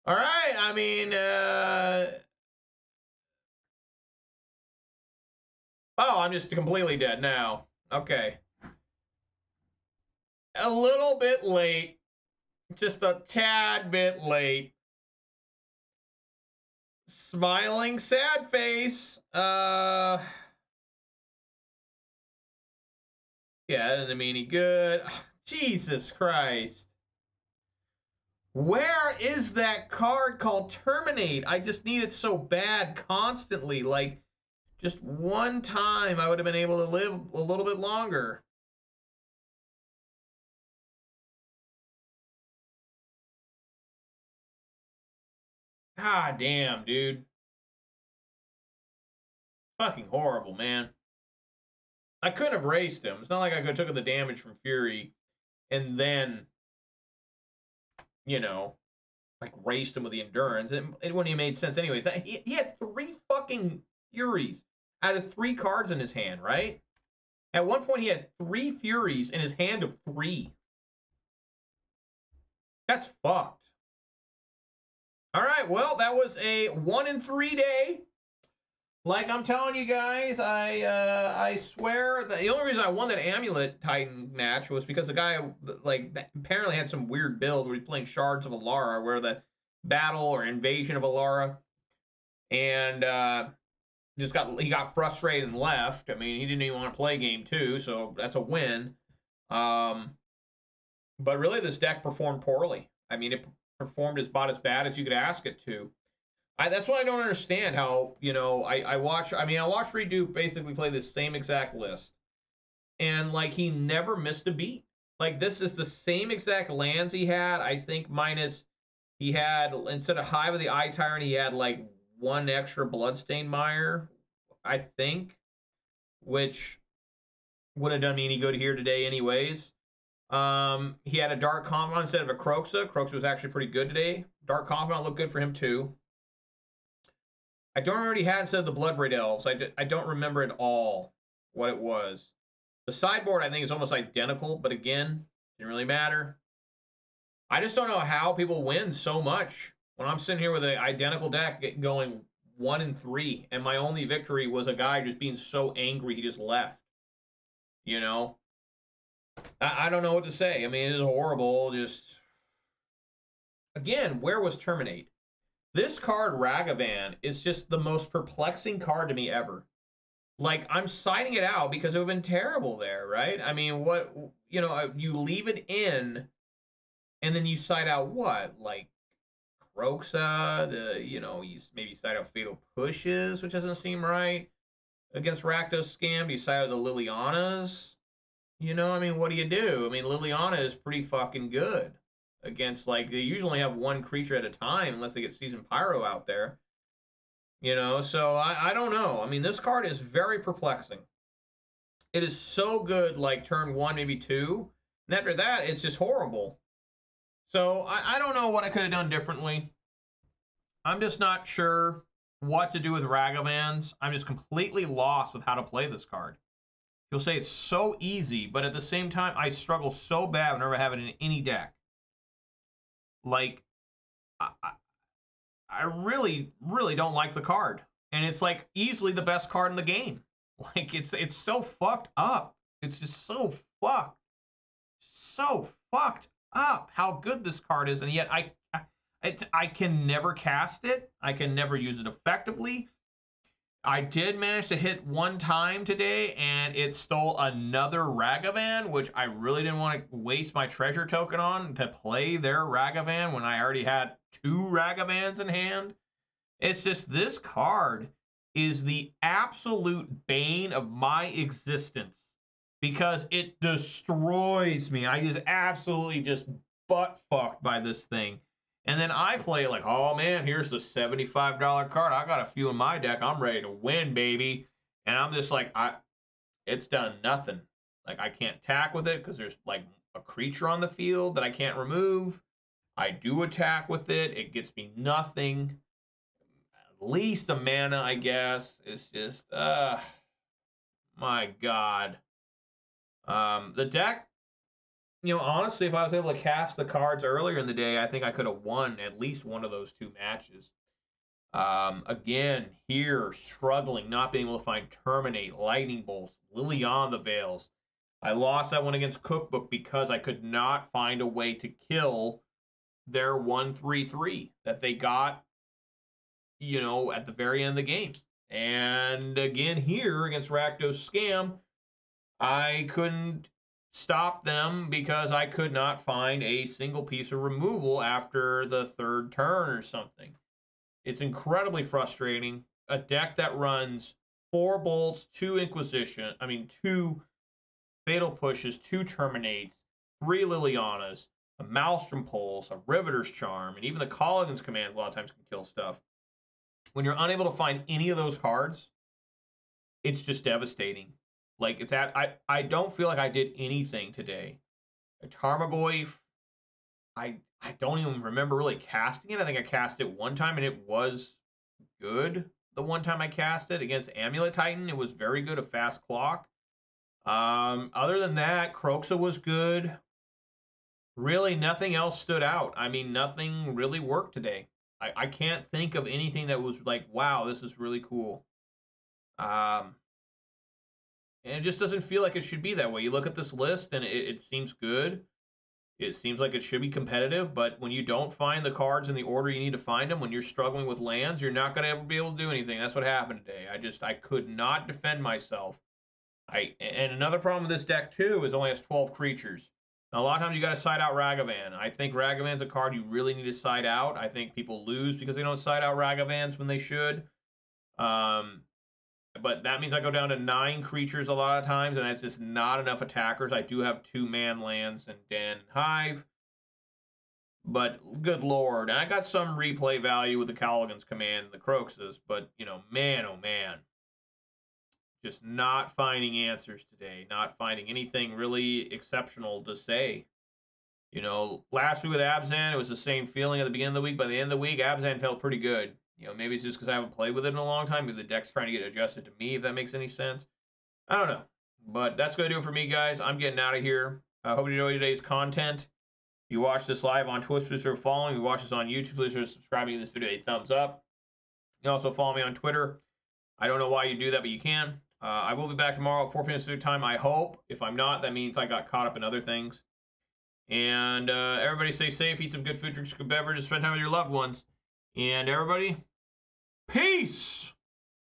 All right, I mean, oh, I'm just completely dead now. Okay. A little bit late. Just a tad bit late. Smiling sad face. Yeah, that doesn't mean any good. Jesus Christ. Where is that card called Terminate? I just need it so bad constantly. Like, just one time I would have been able to live a little bit longer. God damn, dude. Fucking horrible, man. I couldn't have raced him. It's not like I could have taken the damage from Fury and then, you know, like raced him with the Endurance. It wouldn't have made sense anyways. He had 3 fucking Furies out of 3 cards in his hand, right? At one point, he had 3 Furies in his hand of 3. That's fucked. All right, well, that was a 1-in-3 day. Like I'm telling you guys, I swear that the only reason I won that Amulet Titan match was because the guy like apparently had some weird build where he's playing Shards of Alara, where the battle or invasion of Alara, and he got frustrated and left. I mean, he didn't even want to play game 2, so that's a win. But really, this deck performed poorly. I mean, it performed about as bad as you could ask it to. That's why I don't understand how, I watched Redo basically play the same exact list. And, like, he never missed a beat. Like, this is the same exact lands he had, I think, minus he had, instead of Hive of the Eye Tyrant, he had, like, one extra Bloodstained Mire, I think, which would have done me any good here today anyways. He had a Dark Confidant instead of a Kroxa. Kroxa was actually pretty good today. Dark Confidant looked good for him, too. I don't remember what he had instead of the Bloodbraid Elves. I don't remember at all what it was. The sideboard, I think, is almost identical, but again, didn't really matter. I just don't know how people win so much when I'm sitting here with an identical deck going 1-3, and my only victory was a guy just being so angry he just left. You know? I don't know what to say. I mean, it is horrible. Just, again, where was Terminate? This card, Ragavan, is just the most perplexing card to me ever. Like, I'm citing it out because it would have been terrible there, right? I mean, what, you leave it in, and then you cite out what? Like, Kroxa, you maybe cite out Fatal Pushes, which doesn't seem right. Against Rakdos Scam, you cite out the Lilianas. I mean, what do you do? I mean, Liliana is pretty fucking good against, like, they usually only have one creature at a time unless they get Season Pyro out there. So I don't know. I mean, this card is very perplexing. It is so good, like, turn 1, maybe 2. And after that, it's just horrible. So I don't know what I could have done differently. I'm just not sure what to do with Ragavans. I'm just completely lost with how to play this card. You'll say it's so easy, but at the same time, I struggle so bad whenever I have it in any deck. Like, I really, really don't like the card. And it's, like, easily the best card in the game. Like, it's so fucked up. It's just so fucked up how good this card is. And yet I can never cast it. I can never use it effectively. I did manage to hit one time today, and it stole another Ragavan, which I really didn't want to waste my treasure token on to play their Ragavan when I already had 2 Ragavans in hand. It's just, this card is the absolute bane of my existence because it destroys me. I just absolutely just butt-fucked by this thing. And then I play like, oh man, here's the $75 card. I got a few in my deck. I'm ready to win, baby. And I'm just like, it's done nothing. Like, I can't attack with it because there's, like, a creature on the field that I can't remove. I do attack with it. It gets me nothing. At least a mana, I guess. It's just, my God. The deck, honestly, if I was able to cast the cards earlier in the day, I think I could have won at least one of those 2 matches. Again, here, struggling, not being able to find Terminate, Lightning Bolts, Liliana the Veils. I lost that one against Cookbook because I could not find a way to kill their 1/3/3 that they got, at the very end of the game. And again, here, against Rakdos Scam, I couldn't stop them because I could not find a single piece of removal after the 3rd turn or something. It's incredibly frustrating. A deck that runs 4 bolts, 2 2 Fatal Pushes, 2 Terminates, 3 Lilianas, a Maelstrom Pulse, a Riveter's Charm, and even the Colligan's commands a lot of times can kill stuff. When you're unable to find any of those cards, it's just devastating. Like, I don't feel like I did anything today. Tarmogoyf, I don't even remember really casting it. I think I cast it one time, and it was good. The one time I cast it against Amulet Titan, it was very good, a fast clock. Other than that, Kroxa was good. Really, nothing else stood out. I mean, nothing really worked today. I can't think of anything that was like, wow, this is really cool. And it just doesn't feel like it should be that way. You look at this list, and it seems good. It seems like it should be competitive, but when you don't find the cards in the order you need to find them, when you're struggling with lands, you're not going to ever be able to do anything. That's what happened today. I could not defend myself And another problem with this deck, too, is it only has 12 creatures. Now, a lot of times you got to side out Ragavan. I think Ragavan's a card you really need to side out. I think people lose because they don't side out Ragavans when they should. But that means I go down to 9 creatures a lot of times, and that's just not enough attackers. I do have 2 man lands and Den and Hive. But good lord, and I got some replay value with the Caligan's Command and the Croxus, but, you know, man, oh man. Just not finding answers today. Not finding anything really exceptional to say. You know, last week with Abzan, it was the same feeling at the beginning of the week. By the end of the week, Abzan felt pretty good. You know, maybe it's just because I haven't played with it in a long time. Maybe the deck's trying to get adjusted to me, if that makes any sense. I don't know. But that's going to do it for me, guys. I'm getting out of here. I hope you enjoyed today's content. If you watch this live on Twitch, please consider following. If you watch this on YouTube, please consider subscribing to this video, a thumbs up. You can also follow me on Twitter. I don't know why you do that, but you can. I will be back tomorrow at 4 p.m. Pacific time, I hope. If I'm not, that means I got caught up in other things. And everybody stay safe, eat some good food, drink some good beverages, spend time with your loved ones. And everybody, peace!